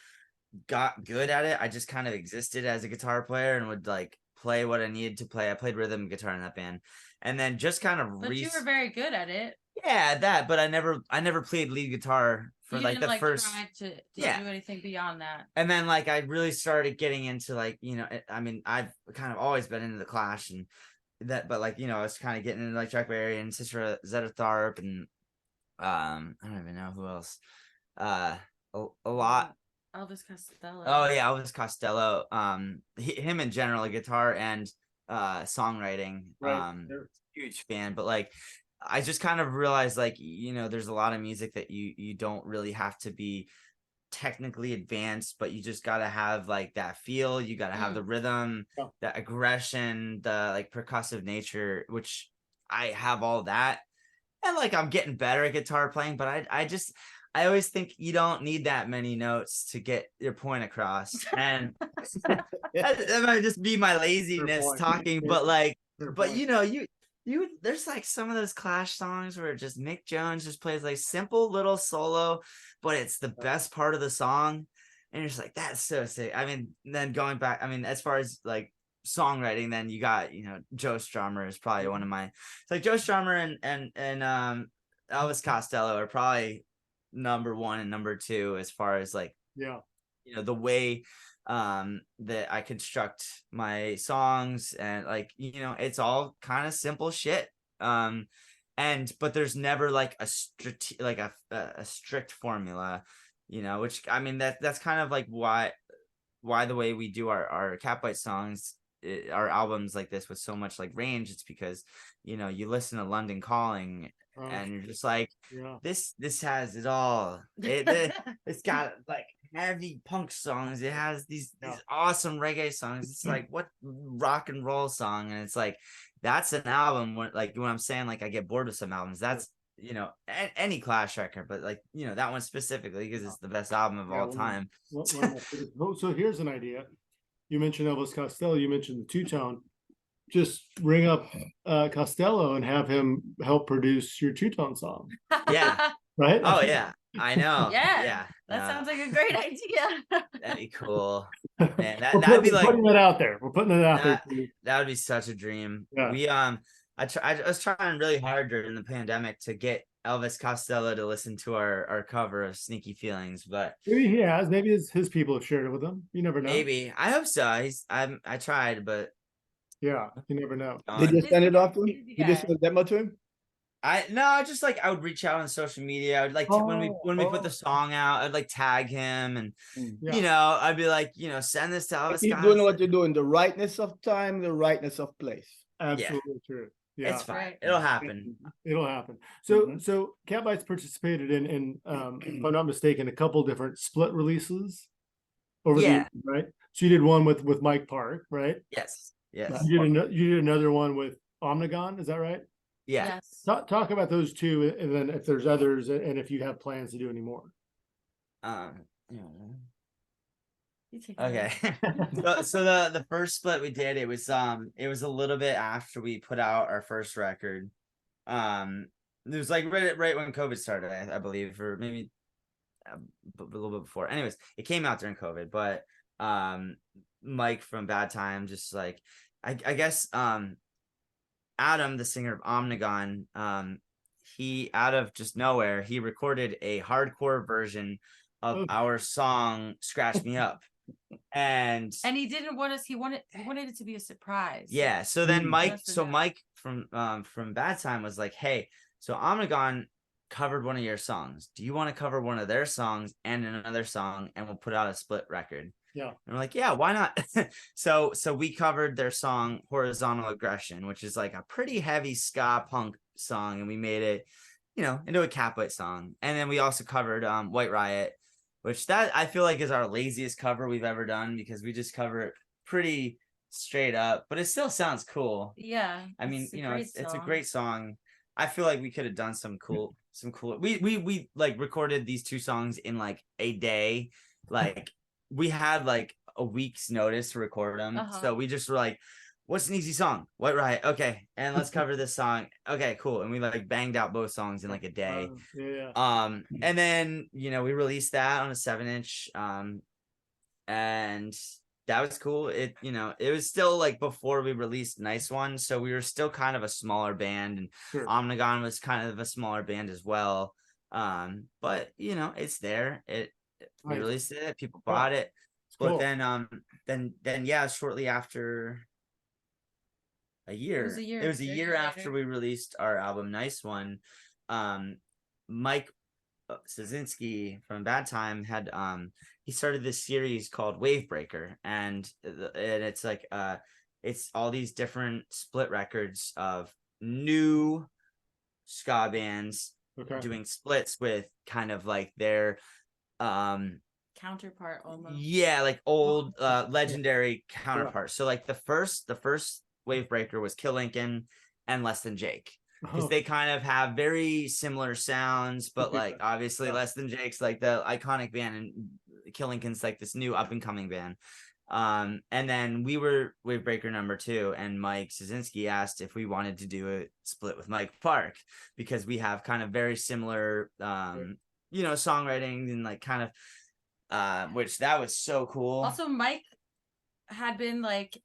Speaker 2: got good at it. I just kind of existed as a guitar player and would like play what I needed to play. I played rhythm guitar in that band, and then just kind of.
Speaker 4: But you were very good at it.
Speaker 2: Yeah, that. But I never played lead guitar for like the first.
Speaker 4: Try to do anything beyond that.
Speaker 2: And then like I really started getting into like, you know, I mean I've kind of always been into the Clash and that, but like, you know, I was kind of getting into like Chuck Berry and Sister Rosetta Tharpe and I don't even know who else. A lot.
Speaker 4: Elvis Costello.
Speaker 2: Oh yeah, Elvis Costello. Him in general, like guitar and songwriting. Huge fan. But like I just kind of realized like, you know, there's a lot of music that you don't really have to be technically advanced, but you just got to have like that feel. You got to have the rhythm, that aggression, the like percussive nature, which I have all that. And like I'm getting better at guitar playing, but I always think you don't need that many notes to get your point across. And that might just be my laziness talking, but like, but you know, there's like some of those Clash songs where just Mick Jones just plays like simple little solo, but it's the best part of the song. And you're just like, that's so sick. I mean, then going back, I mean, as far as like songwriting, then you got, Joe Strummer is probably one of my, it's like Joe Strummer and Elvis Costello are probably number one and number two as far as like, the way that I construct my songs, and like, it's all kind of simple shit. But there's never like a strict formula, which, I mean, that's kind of like why the way we do our Catbite songs, our albums like this with so much like range. It's because, you listen to London Calling and you're just like, this has it all. It's got like heavy punk songs. It has these awesome reggae songs. It's like, what rock and roll song? And it's like, that's an album. When I'm saying, like, I get bored with some albums, that's, any Clash record, but like, that one specifically because it's the best album of all time.
Speaker 3: So here's an idea. You mentioned Elvis Costello, you mentioned the two-tone. Just ring up Costello and have him help produce your two-tone song.
Speaker 2: Yeah.
Speaker 3: Right?
Speaker 2: Oh yeah, I know.
Speaker 4: Yeah. That sounds like a great idea.
Speaker 2: That'd be cool. Man, that'd be like,
Speaker 3: putting it out there. We're putting it out there.
Speaker 2: That would be such a dream.
Speaker 3: Yeah.
Speaker 2: We I was trying really hard during the pandemic to get Elvis Costello to listen to our cover of Sneaky Feelings, but
Speaker 3: maybe he has. Maybe his people have shared it with him. You never know.
Speaker 2: Maybe. I hope so. I tried, but
Speaker 3: yeah, you never know.
Speaker 1: Did you send it off to him? You just send a demo to him?
Speaker 2: I just like, I would reach out on social media. I would like when we put the song out, I'd like tag him, and I'd be like, send this to Elvis.
Speaker 1: Keep doing what you're doing. The rightness of time, the rightness of place.
Speaker 3: Absolutely true. Yeah,
Speaker 2: it's fine. It'll happen.
Speaker 3: It'll happen. So Catbite's participated in if I'm not mistaken, a couple different split releases over the years, right? So you did one with Mike Park, right?
Speaker 2: Yes.
Speaker 3: You did another one with Omnigon, is that right?
Speaker 2: Yeah.
Speaker 4: Yes.
Speaker 3: Talk about those two, and then if there's others, and if you have plans to do any more.
Speaker 2: Okay. so the first split we did, it was a little bit after we put out our first record. It was like right when COVID started, I believe, or maybe a little bit before. Anyways, it came out during COVID, but Mike from Bad Time, just like, I guess Adam, the singer of Omnigon, he, out of just nowhere, he recorded a hardcore version of our song "Scratch Me Up," and
Speaker 4: he didn't want us. He wanted it to be a surprise.
Speaker 2: Yeah. So then Mike from Bad Time was like, "Hey, so Omnigon covered one of your songs. Do you want to cover one of their songs and another song, and we'll put out a split record?"
Speaker 3: Yeah.
Speaker 2: And we're like, yeah, why not? So we covered their song "Horizontal Aggression," which is like a pretty heavy ska punk song, and we made it, into a Catbite song. And then we also covered White Riot, which that I feel like is our laziest cover we've ever done, because we just cover it pretty straight up, but it still sounds cool.
Speaker 4: Yeah.
Speaker 2: I mean, it's a great song. I feel like we could have done some cool. We like recorded these two songs in like a day. Like, we had like a week's notice to record them. So we just were like, what's an easy song? White Riot. Okay. And let's cover this song. Okay, cool. And we like banged out both songs in like a day. And then, we released that on a 7-inch. And that was cool. It was still like before we released Nice One. So we were still kind of a smaller band, and Omnigon was kind of a smaller band as well. But it's there. We released it, people bought it. But cool. then shortly after a year, it was a year after we released our album Nice One, Mike Szynski from Bad Time had he started this series called Wavebreaker, and it's like it's all these different split records of new ska bands doing splits with kind of like their
Speaker 4: counterpart almost.
Speaker 2: Yeah, like old legendary counterparts. So like the first Wavebreaker was Kill Lincoln and Less Than Jake, because they kind of have very similar sounds, but like obviously Less Than Jake's like the iconic band, and Kill Lincoln's like this new up and coming band. And then we were Wave Breaker #2, and Mike Szynski asked if we wanted to do a split with Mike Park, because we have kind of very similar, songwriting and like kind of, which that was so cool.
Speaker 4: Also, Mike had been like,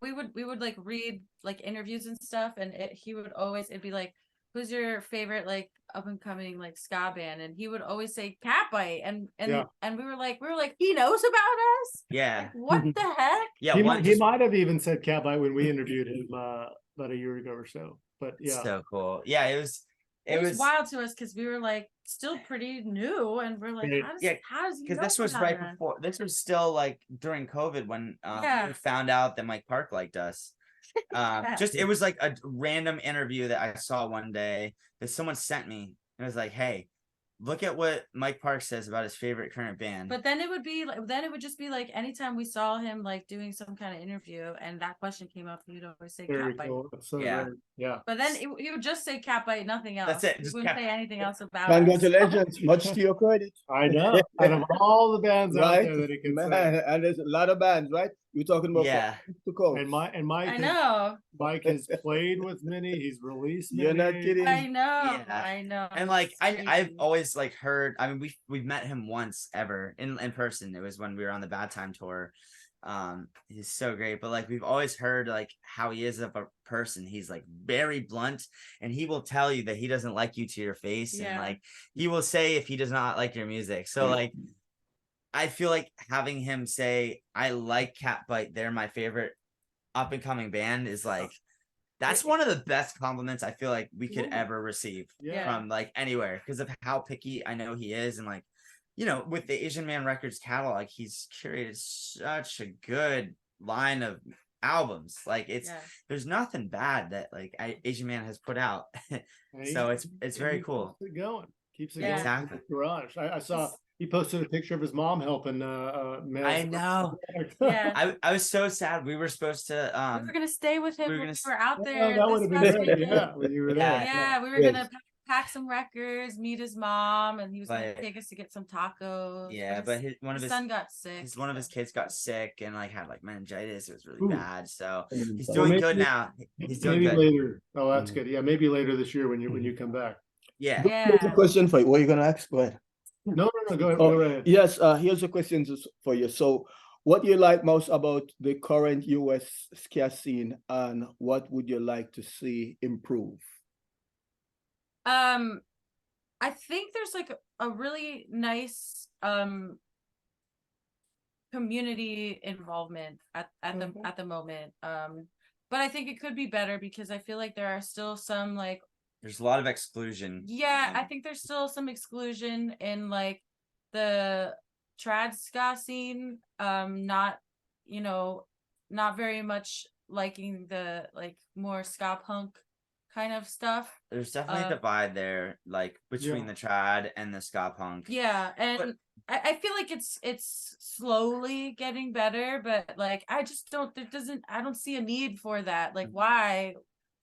Speaker 4: we would like read like interviews and stuff, and it'd be like, who's your favorite like up and coming like ska band? And he would always say Catbite, and we were like he knows about us.
Speaker 2: Yeah.
Speaker 4: Like, what the heck?
Speaker 2: Yeah.
Speaker 3: He might have even said Catbite when we interviewed him about a year ago or so. But yeah,
Speaker 2: so cool. Yeah, it was
Speaker 4: wild to us because we were like still pretty new, and we're like, how does he know
Speaker 2: this was
Speaker 4: about
Speaker 2: right
Speaker 4: us?
Speaker 2: before, this was still like during COVID when we found out that Mike Park liked us. It was like a random interview that I saw one day that someone sent me. It was like, hey, look at what Mike Park says about his favorite current band.
Speaker 4: But then it would just be like anytime we saw him like doing some kind of interview and that question came up, he'd always say Catbite.
Speaker 3: Cool. So
Speaker 2: yeah.
Speaker 3: Yeah.
Speaker 4: But then he would just say Catbite, nothing else.
Speaker 2: That's it.
Speaker 4: He wouldn't say anything else about
Speaker 1: Congratulations, much to your credit.
Speaker 3: I know. Out of all the bands out there that he can say.
Speaker 1: And there's a lot of bands, right? You're talking about
Speaker 3: and Mike.
Speaker 4: I know.
Speaker 3: Mike has played with many. He's released many.
Speaker 1: You're not kidding.
Speaker 4: I know.
Speaker 2: Yeah.
Speaker 4: I know.
Speaker 2: And like I've always like heard. I mean, we've met him once ever in person. It was when we were on the Bad Time tour. He's so great, but like we've always heard like how he is of a person. He's like very blunt, and he will tell you that he doesn't like you to your face, and like he will say if he does not like your music. So like I feel like having him say I like Catbite, they're my favorite up and coming band, is like that's one of the best compliments I feel like we could ever receive from like anywhere, because of how picky I know he is. And like, with the Asian Man Records catalog, he's curated such a good line of albums. Like there's nothing bad that like Asian Man has put out. So it's very cool.
Speaker 3: Keeps it going.
Speaker 2: Exactly.
Speaker 3: Garage. I saw he posted a picture of his mom helping
Speaker 2: I know. I was so sad. We were supposed to
Speaker 4: we were gonna stay with him when we were out there.
Speaker 3: That would have been
Speaker 4: when you were there. Yeah, we were gonna pack some records, meet his mom, and he was gonna take us to get some tacos.
Speaker 2: Yeah, but his
Speaker 4: son got sick.
Speaker 2: One of his kids got sick and like had like meningitis. It was really bad. So he's doing good now. He's doing good.
Speaker 3: Later. Oh, that's good. Yeah, maybe later this year when you come back.
Speaker 2: Yeah.
Speaker 1: Here's a question for you. What are you gonna ask? Go ahead.
Speaker 3: No. Go ahead. Go ahead.
Speaker 1: Yes. Here's a question for you. So, what do you like most about the current U.S. ska scene, and what would you like to see improve?
Speaker 4: I think there's like a really nice community involvement at the moment. But I think it could be better because I feel like there are still some like
Speaker 2: there's a lot of exclusion.
Speaker 4: Yeah, I think there's still some exclusion in like the trad ska scene. Not very much liking the like more ska punk kind of stuff.
Speaker 2: There's definitely a divide there, like between the trad and the ska punk. Yeah,
Speaker 4: and I feel like it's slowly getting better, but like I don't see a need for that. Like why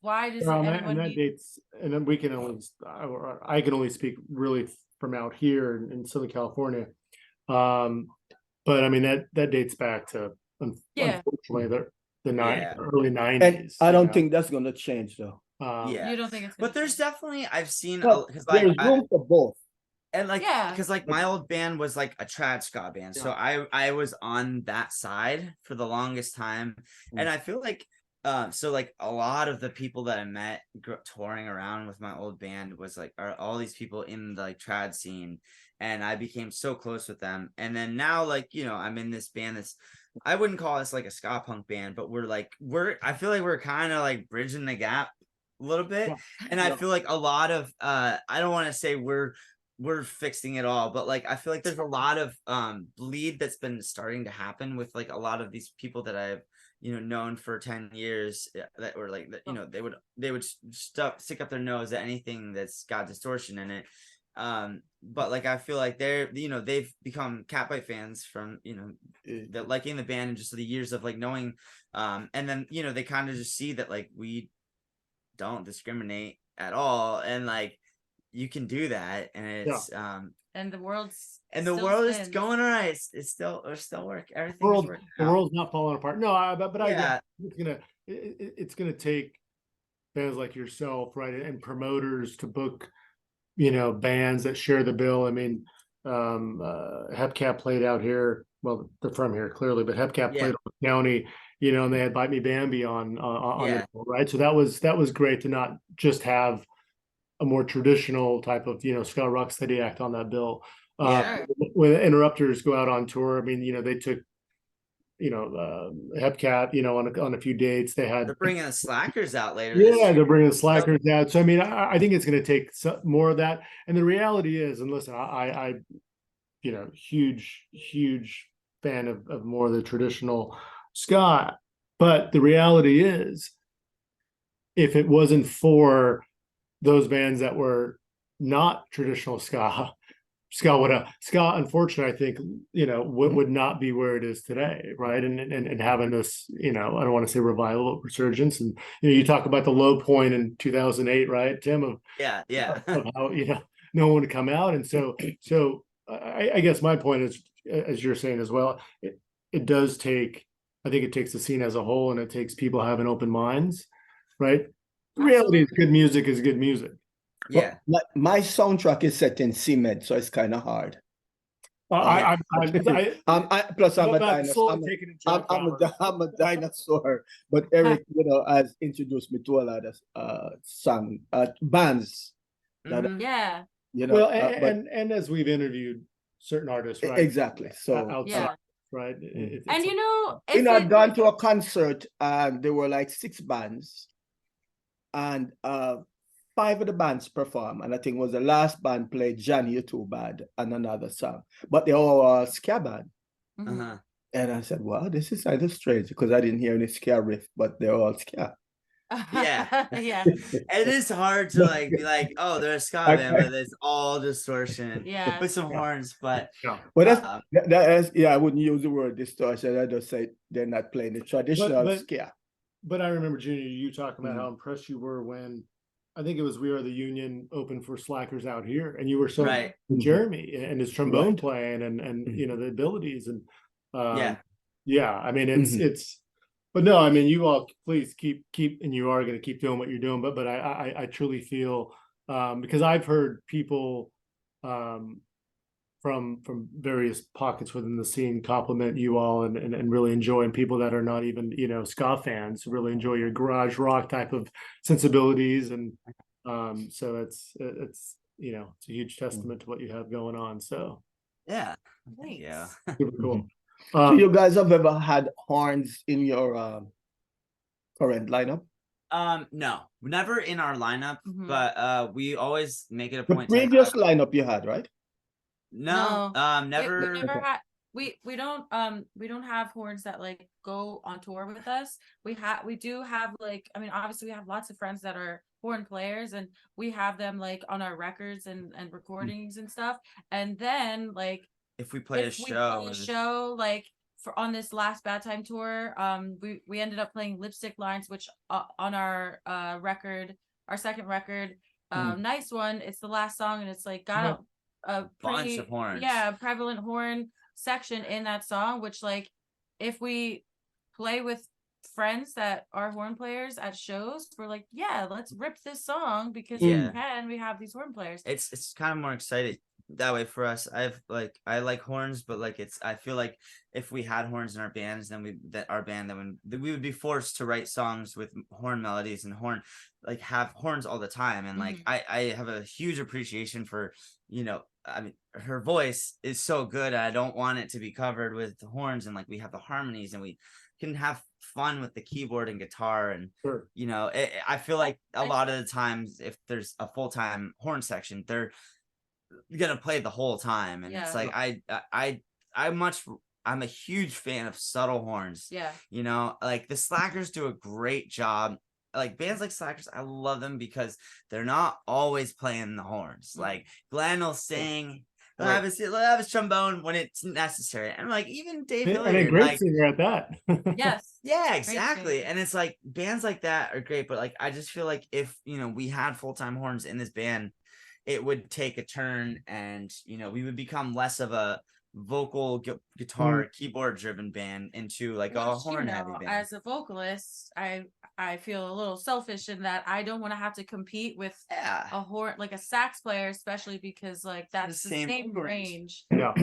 Speaker 4: does anyone
Speaker 3: that
Speaker 4: need...
Speaker 3: dates, and then I can only speak really from out here in Southern California. But I mean that dates back to unfortunately the early 90s.
Speaker 1: And I don't think that's going to change though.
Speaker 4: You don't think it's
Speaker 2: but there's definitely I've seen
Speaker 1: because there's room for both.
Speaker 2: And like because like my old band was like a trad ska band, so I was on that side for the longest time, and I feel like so like a lot of the people that I met touring around with my old band was like are all these people in the like trad scene, and I became so close with them. And then now like I'm in this band that's I wouldn't call us like a ska punk band, but I feel like we're kind of like bridging the gap a little bit. And I feel like a lot of I don't want to say we're fixing it all, but like I feel like there's a lot of bleed that's been starting to happen with like a lot of these people that I've known for 10 years that were like they would stick up their nose at anything that's got distortion in it. But like I feel like they've become Catbite fans from that liking the band and just the years of like knowing and then they kind of just see that like we don't discriminate at all, and like you can do that, and it's
Speaker 4: and the world's
Speaker 2: and the
Speaker 4: still
Speaker 2: world is
Speaker 4: spins.
Speaker 2: going all right. It's still work. Everything
Speaker 3: The
Speaker 2: is working out.
Speaker 3: world's not falling apart. No, but I
Speaker 2: Yeah.
Speaker 3: agree. It's gonna take bands like yourself, right, and promoters to book, bands that share the bill. I mean, Hepcat played out here. Well, they're from here clearly, but Hepcat played on the county, and they had Bite Me Bambi on the bill, right? So that was great to not just have a more traditional type of ska rocksteady act on that bill. When Interrupters go out on tour, I mean, they took Hepcat, on a few dates.
Speaker 2: They're bringing the Slackers out later.
Speaker 3: They're bringing the Slackers out. So I mean, I think it's going to take more of that. And the reality is, and listen, I huge fan of more of the traditional ska. But the reality is, if it wasn't for those bands that were not traditional ska, unfortunately, I think, would not be where it is today, right? And having this, I don't want to say revival, but resurgence. And you talk about the low point in 2008, right, Tim? Of how no one would come out, and so I guess my point is, as you're saying as well, it does take. I think it takes the scene as a whole, and it takes people having open minds, right? The reality is, good music is good music.
Speaker 2: Yeah.
Speaker 1: But my soundtrack is set in cement, so it's kind of hard.
Speaker 3: Plus,
Speaker 1: I'm a dinosaur. I'm a dinosaur. But Eric, has introduced me to a lot of bands.
Speaker 4: Yeah.
Speaker 3: Well, and as we've interviewed certain artists, right?
Speaker 1: Exactly. So
Speaker 3: outside, right?
Speaker 4: And
Speaker 1: I'd gone to a concert and there were like 6 bands, and 5 of the bands performed, and I think it was the last band played Johnny You're Too Bad and another song, but they all ska band. And I said, wow, this is kind of strange, because I didn't hear any ska riff, but they're all ska.
Speaker 2: Yeah. It is hard to be like, oh, they're a ska band, but it's all distortion.
Speaker 4: Yeah.
Speaker 2: With some horns, but
Speaker 1: well, that's I wouldn't use the word distortion. I just say they're not playing the traditional ska.
Speaker 3: But I remember, Junior, you talking about how impressed you were when, I think it was We Are the Union open for Slackers out here, and you were so Jeremy and his trombone playing and the abilities, and I mean, it's but no, I mean, you all please keep and you are going to keep doing what you're doing, but I truly feel, because I've heard people from various pockets within the scene compliment you all and really enjoy, and people that are not even ska fans really enjoy your garage rock type of sensibilities, and so it's it's a huge testament to what you have going on. So super cool.
Speaker 1: So you guys have ever had horns in your current lineup?
Speaker 2: No, never in our lineup, but we always make it a point.
Speaker 1: The previous lineup you had, right?
Speaker 2: No, never.
Speaker 4: We never had. We don't have horns that go on tour with us. We do have obviously we have lots of friends that are horn players, and we have them on our records and recordings and stuff. And then
Speaker 2: if we play a show
Speaker 4: for on this last Bad Time tour, we ended up playing Lipstick Lines, which on our record, our second record, Nice One, it's the last song, and it's got a
Speaker 2: bunch of horns,
Speaker 4: prevalent horn section in that song, which if we play with friends that are horn players at shows, we're let's rip this song, because we have these horn players.
Speaker 2: It's kind of more exciting that way for us. I like horns, but I feel like if we had horns in our bands, then we would be forced to write songs with horn melodies and have horns all the time. And I have a huge appreciation for her voice is so good. I don't want it to be covered with horns, and we have the harmonies, and we can have fun with the keyboard and guitar, and I feel like a lot of the times, if there's a full-time horn section, they're gonna play the whole time, and it's I'm a huge fan of subtle horns. The Slackers do a great job. Bands like Slackers, I love them because they're not always playing the horns. Glenn will sing, he'll have his trombone when it's necessary, and even Dave Hilliard,
Speaker 3: and a great singer at that.
Speaker 4: Yes.
Speaker 2: Yeah, exactly. And it's bands like that are great, but I just feel if we had full-time horns in this band, it would take a turn, and we would become less of a vocal guitar keyboard driven band into like a horn heavy band.
Speaker 4: As a vocalist, I feel a little selfish in that I don't want to have to compete with a horn, like a sax player, especially because like that's the same range.
Speaker 3: Yeah.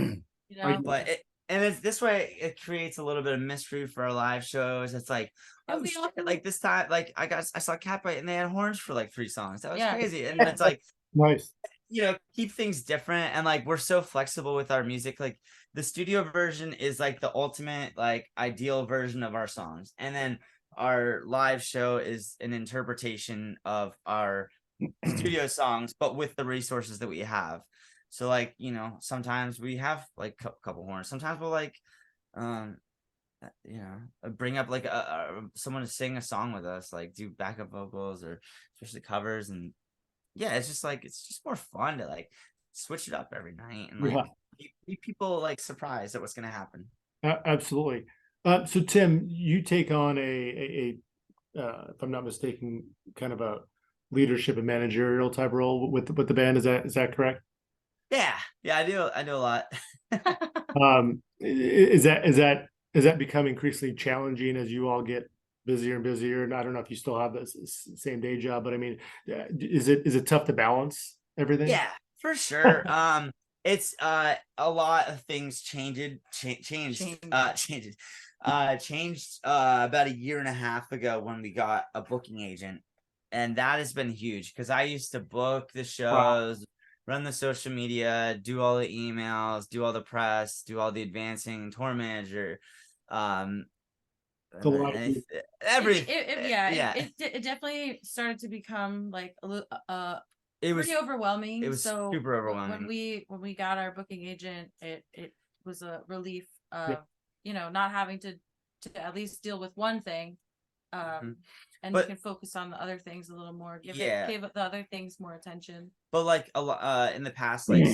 Speaker 2: But it's this way, it creates a little bit of mystery for our live shows. It's like, oh shit, like this time, like I saw Catbite and they had horns for like 3 songs. That was crazy. And it's like,
Speaker 3: nice.
Speaker 2: Keep things different, and like we're so flexible with our music. Like the studio version is like the ultimate, like ideal version of our songs, and then our live show is an interpretation of our studio songs, but with the resources that we have. So like, sometimes we have like a couple horns. Sometimes we'll like, bring up like someone to sing a song with us, like do backup vocals or especially covers. And yeah, it's just more fun to like switch it up every night and like keep people like surprised at what's going to happen.
Speaker 3: Absolutely. So Tim, you take on a if I'm not mistaken, kind of a leadership and managerial type role with the band. Is that correct?
Speaker 2: Yeah, I do a lot.
Speaker 3: Is that become increasingly challenging as you all get busier and busier? And I don't know if you still have the same day job, but I mean, is it tough to balance everything?
Speaker 2: Yeah, for sure. It's a lot of things changed about a year and a half ago when we got a booking agent, and that has been huge because I used to book the shows, run the social media, do all the emails, do all the press, do all the advancing, tour manager, everything.
Speaker 4: It definitely started to become like a little
Speaker 2: it was
Speaker 4: pretty overwhelming.
Speaker 2: It was
Speaker 4: so
Speaker 2: super overwhelming.
Speaker 4: When we got our booking agent, it was a relief of not having to at least deal with one thing, and we can focus on the other things a little more, give the other things more attention.
Speaker 2: But like a lot in the past like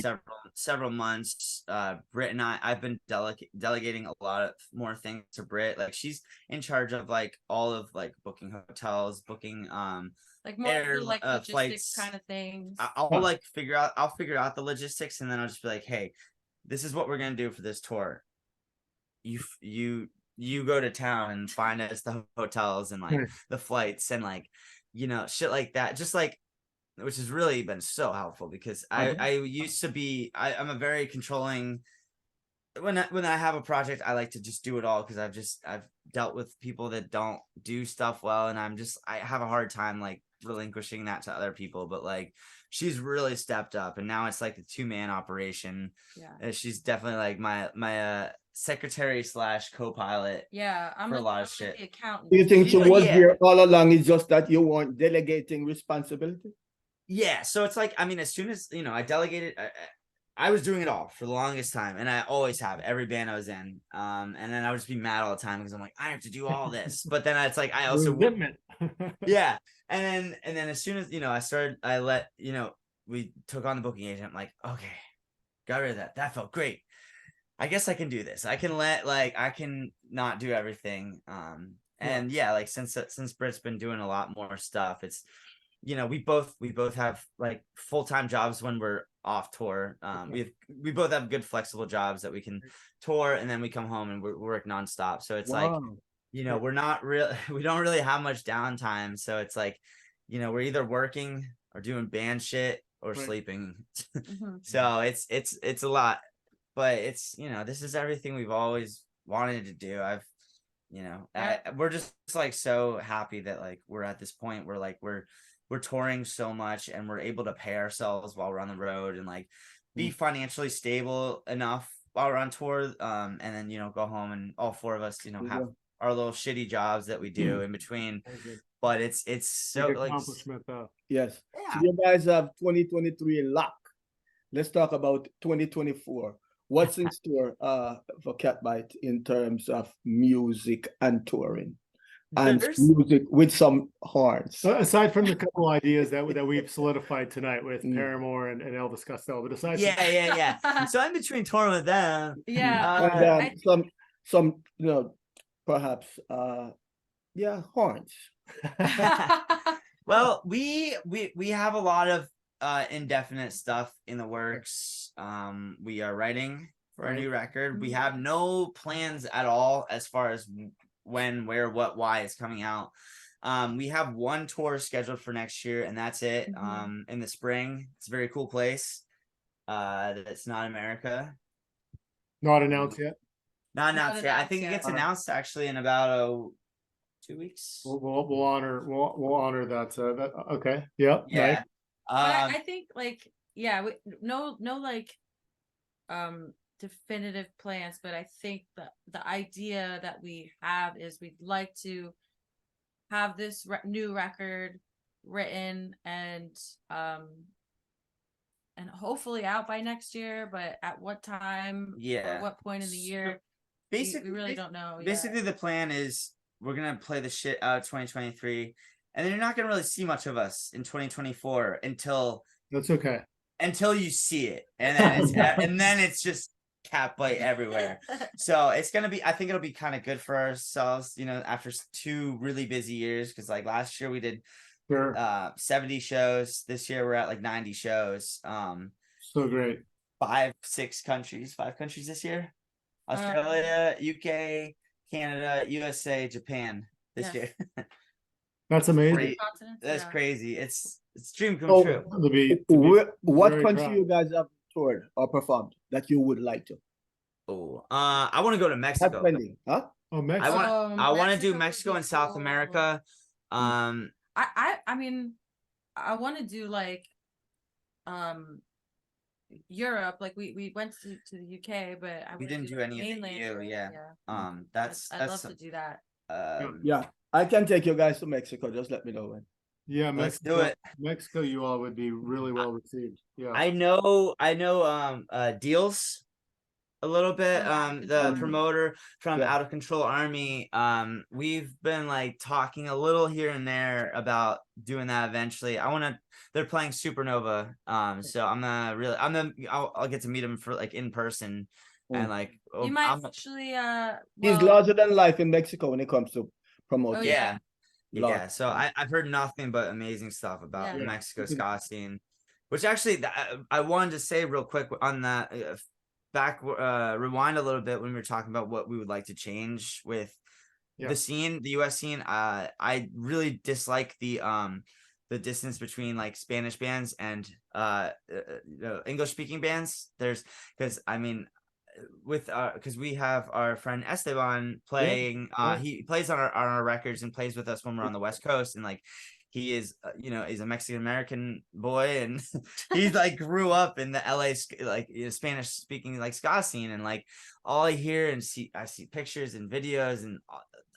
Speaker 2: several months, Brit and I've been delegating a lot of more things to Brit. Like she's in charge of like all of like booking hotels, booking
Speaker 4: like more
Speaker 2: air,
Speaker 4: like logistics
Speaker 2: flights
Speaker 4: kind of things.
Speaker 2: I'll figure out the logistics, and then I'll just be like, hey, this is what we're gonna do for this tour. You go to town and find us the hotels and like the flights and like shit like that, just like, which has really been so helpful because I used to be I'm a very controlling. When I have a project, I like to just do it all because I've dealt with people that don't do stuff well, and I have a hard time like relinquishing that to other people. But like she's really stepped up, and now it's like the 2-man operation. She's definitely like my secretary / co-pilot.
Speaker 4: I'm
Speaker 2: for
Speaker 4: like,
Speaker 2: a lot of shit.
Speaker 4: The accountant.
Speaker 1: Do you think she was here all along? It's just that you weren't delegating responsibility?
Speaker 2: Yeah, so it's like, I mean, as soon as I delegated, I was doing it all for the longest time, and I always have every band I was in. And then I would just be mad all the time because I'm like, I have to do all this. But then it's like I also yeah. And then as soon as we took on the booking agent, I'm like, okay, got rid of that. That felt great. I guess I can do this. I can not do everything. And like since Brit's been doing a lot more stuff, it's we both have like full-time jobs when we're off tour. We both have good flexible jobs that we can tour, and then we come home and we work nonstop. So it's like, we're not real. We don't really have much downtime. So it's like, we're either working or doing band shit or sleeping. So it's a lot, but it's, this is everything we've always wanted to do. We're just like so happy that like we're at this point where like we're touring so much and we're able to pay ourselves while we're on the road and like be financially stable enough while we're on tour. And then, go home, and all 4 of us, have our little shitty jobs that we do in between. But it's so like
Speaker 3: accomplishment though.
Speaker 1: Yes. So you guys have 2023 in lock. Let's talk about 2024. What's in store for Catbite in terms of music and touring? And music with some horns.
Speaker 3: Aside from the couple ideas that we've solidified tonight with Paramore and Elvis Costello, but aside from
Speaker 2: so I'm between touring with them.
Speaker 1: And some perhaps horns.
Speaker 2: Well, we have a lot of indefinite stuff in the works. We are writing for a
Speaker 3: Right.
Speaker 2: new record. We have no plans at all as far as when, where, what, why it's coming out. We have one tour scheduled for next year, and that's it. In the spring. It's a very cool place. That's not America.
Speaker 3: Not announced yet.
Speaker 2: Not announced yet. I think it
Speaker 4: yet.
Speaker 2: gets announced actually in about 2 weeks.
Speaker 3: We'll honor that. That okay. Yep.
Speaker 2: Yeah.
Speaker 3: Nice.
Speaker 4: But I think like no like definitive plans, but I think the idea that we have is we'd like to have this new record written and hopefully out by next year, but at what time or what point in the year,
Speaker 2: basically
Speaker 4: we really don't know
Speaker 2: basically
Speaker 4: yet.
Speaker 2: The plan is we're gonna play the shit out of 2023, and then you're not gonna really see much of us in 2024
Speaker 3: That's okay.
Speaker 2: until you see it, and then it's just Catbite everywhere. So it's gonna be, I think it'll be kind of good for ourselves, you know, after 2 really busy years, because like last year we did
Speaker 3: Sure.
Speaker 2: 70 shows. This year we're at like 90 shows.
Speaker 3: So great.
Speaker 2: 5 countries this year: Australia, UK, Canada, USA, Japan this year.
Speaker 3: That's amazing.
Speaker 2: That's crazy. It's dream come
Speaker 1: So,
Speaker 2: true.
Speaker 1: what
Speaker 3: very
Speaker 1: country
Speaker 3: proud.
Speaker 1: you guys have toured or performed that you would like to?
Speaker 2: Oh, I want to go to
Speaker 1: That's
Speaker 2: Mexico.
Speaker 1: pending, huh?
Speaker 3: Oh,
Speaker 2: I
Speaker 3: Mexico.
Speaker 2: want to do
Speaker 4: Mexico would
Speaker 2: Mexico
Speaker 4: be
Speaker 2: and South
Speaker 4: cool.
Speaker 2: America.
Speaker 4: I mean, I want to do like Europe. Like we went to the UK, but
Speaker 2: we didn't do any of the
Speaker 4: mainland
Speaker 2: EU.
Speaker 4: Europe,
Speaker 2: Yeah.
Speaker 4: I'd
Speaker 2: That's
Speaker 4: love to do that.
Speaker 1: Yeah, I can take you guys to Mexico. Just let me know when.
Speaker 3: Yeah,
Speaker 2: Let's
Speaker 3: Mexico.
Speaker 2: do it.
Speaker 3: Mexico, you all would be really well received. Yeah.
Speaker 2: I know Deals a little bit. The promoter from Out of Control Army. We've been like talking a little here and there about doing that eventually. They're playing Supernova. So I'll get to meet him for like in person. And like
Speaker 4: You might actually
Speaker 1: he's larger than life in Mexico when it comes to promoting.
Speaker 2: Yeah. So I've heard nothing but amazing stuff about the Mexico ska scene, which actually I wanted to say real quick on that. Rewind a little bit when we were talking about what we would like to change with the scene, the US scene. I really dislike the distance between like Spanish bands and English speaking bands. Because we have our friend Esteban playing. He plays on our records and plays with us when we're on the West Coast, and like he is he's a Mexican American boy, and he's like grew up in the LA like Spanish speaking like ska scene, and like all I hear and I see pictures and videos and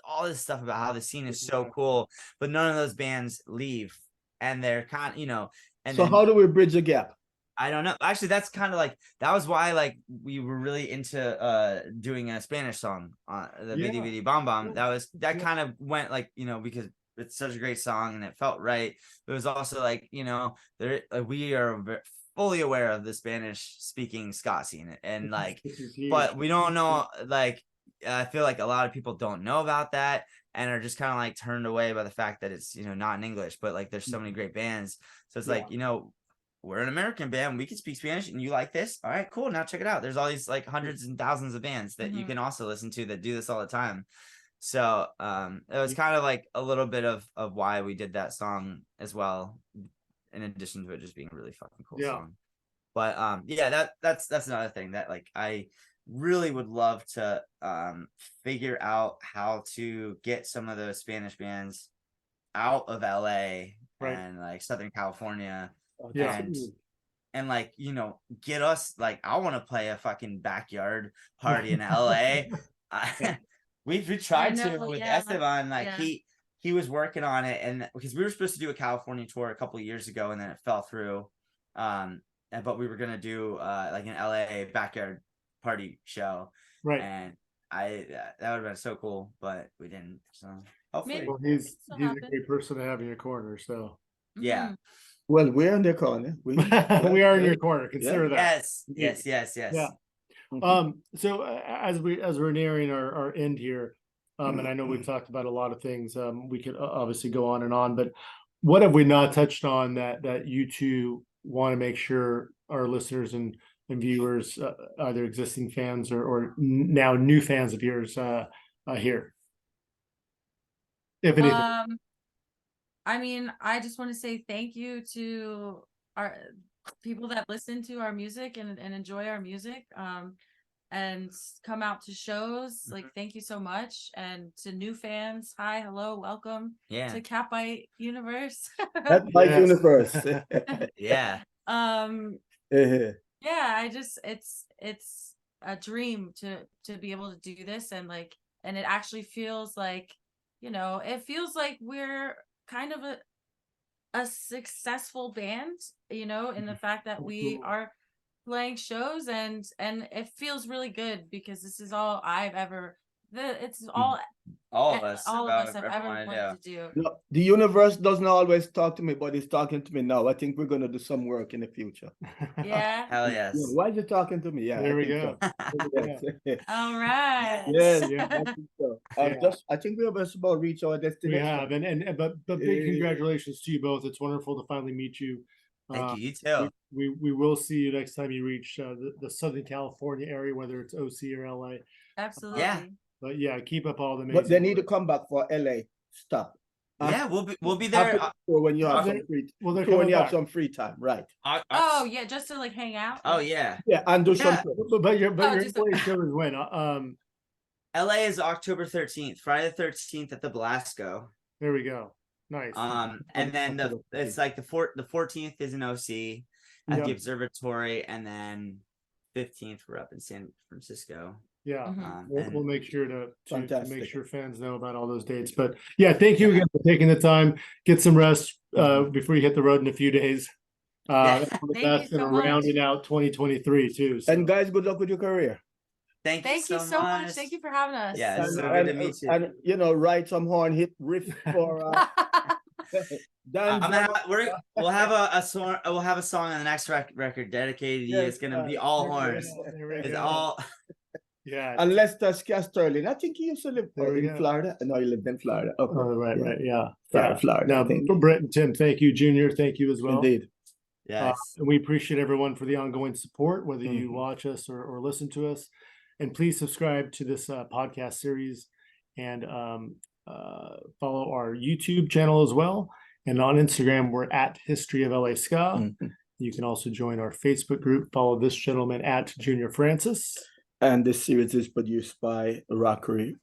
Speaker 2: all this stuff about how the scene is so cool, but none of those bands leave, and they're and
Speaker 1: so how do we bridge the gap?
Speaker 2: I don't know. Actually, that's kind of like, that was why like we were really into doing a Spanish song on the Vidi Vidi Bom Bom. That kind of went like, because it's such a great song and it felt right. But it was also like, we are fully aware of the Spanish speaking ska scene, and like, but we don't know, like, I feel like a lot of people don't know about that and are just kind of like turned away by the fact that it's, not in English, but like there's so many great bands. So it's like, we're an American band. We can speak Spanish and you like this. All right, cool. Now check it out. There's all these like hundreds and thousands of bands that you can also listen to that do this all the time. So it was kind of like a little bit of why we did that song as well, in addition to it just being a really fucking cool song. But that's another thing that like I really would love to figure out how to get some of those Spanish bands out of LA and like Southern California. And like, get us, like, I want to play a fucking backyard party in LA. We tried to with Esteban, like he was working on it, and because we were supposed to do a California tour a couple of years ago and then it fell through. But we were gonna do like an LA backyard party show. Right. And that would have been so cool, but we didn't. So hopefully
Speaker 3: he's a great person to have in your corner. So
Speaker 2: yeah.
Speaker 1: Well, we're in the corner. We
Speaker 3: are in your corner. Consider that.
Speaker 2: Yes.
Speaker 3: Yeah. So as we're nearing our end here, and I know we've talked about a lot of things. We could obviously go on and on, but what have we not touched on that you two want to make sure our listeners and viewers, either existing fans or now new fans of yours, hear? If anything.
Speaker 4: I mean, I just want to say thank you to our people that listen to our music and enjoy our music. And come out to shows. Like, thank you so much. And to new fans, hi, hello, welcome to Catbite Universe.
Speaker 1: Catbite Universe.
Speaker 2: Yeah.
Speaker 4: Yeah, it's a dream to be able to do this, and it actually feels like, it feels like we're kind of a successful band, in the fact that we are playing shows, and it feels really good because this is all I've ever it's all
Speaker 2: of us
Speaker 4: have ever wanted to do.
Speaker 1: No, the universe doesn't always talk to me, but it's talking to me now. I think we're going to do some work in the future.
Speaker 4: Yeah.
Speaker 2: Hell yes.
Speaker 1: Yeah, why is it talking to me? Yeah,
Speaker 3: there we go.
Speaker 4: All right.
Speaker 1: Yes, yeah, I think so. I think we have just about reached our destination.
Speaker 3: We have, and but big congratulations to you both. It's wonderful to finally meet you.
Speaker 2: Thank you. You too.
Speaker 3: We will see you next time you reach the Southern California area, whether it's OC or LA.
Speaker 4: Absolutely.
Speaker 2: Yeah.
Speaker 3: But yeah, keep up all the amazing
Speaker 1: But they need to
Speaker 3: work.
Speaker 1: come back for LA. Stop.
Speaker 2: Yeah, we'll be there.
Speaker 1: When you have some free, when you have some free time, right?
Speaker 4: Oh yeah, just to hang out.
Speaker 2: Oh yeah.
Speaker 1: Yeah, and do some.
Speaker 3: But your show is when?
Speaker 2: LA is October 13th, Friday the 13th at the Belasco.
Speaker 3: There we go. Nice.
Speaker 2: And then it's like the 14th is in OC at the Observatory, and then 15th we're up in San Francisco.
Speaker 3: Yeah, we'll make sure to make sure fans know about all those dates. But yeah, thank you again for taking the time. Get some rest before you hit the road in a few days. That's rounding out 2023 too. So.
Speaker 1: And guys, good luck with your career.
Speaker 4: Thank you so much. Thank you for having us.
Speaker 2: Yeah, it's so good to meet you.
Speaker 1: And write some horn hit riff for.
Speaker 2: We'll have a song. We'll have a song on the next record dedicated to you. It's gonna be all horns. It's all.
Speaker 3: Yeah.
Speaker 1: And Lester Sterling. I think he used to live in Florida. No, he lived in Florida. Okay.
Speaker 3: Oh, right. Yeah.
Speaker 1: Florida.
Speaker 3: Now, Brit and Tim, thank you. Junor, thank you as well.
Speaker 1: Indeed.
Speaker 2: Yes.
Speaker 3: And we appreciate everyone for the ongoing support, whether you watch us or listen to us. And please subscribe to this podcast series and follow our YouTube channel as well. And on Instagram, we're at History of LA Ska. You can also join our Facebook group. Follow this gentleman at Junor Francis.
Speaker 1: And this series is produced by Rockery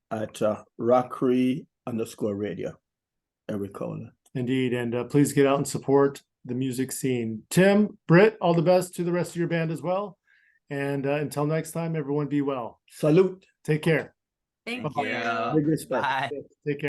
Speaker 1: at Rockery_radio. Eric Kohler.
Speaker 3: Indeed. And please get out and support the music scene. Tim, Brit, all the best to the rest of your band as well. And until next time, everyone be well.
Speaker 1: Salute.
Speaker 3: Take care.
Speaker 4: Thank you.
Speaker 1: Big respect.
Speaker 2: Bye.
Speaker 3: Take care.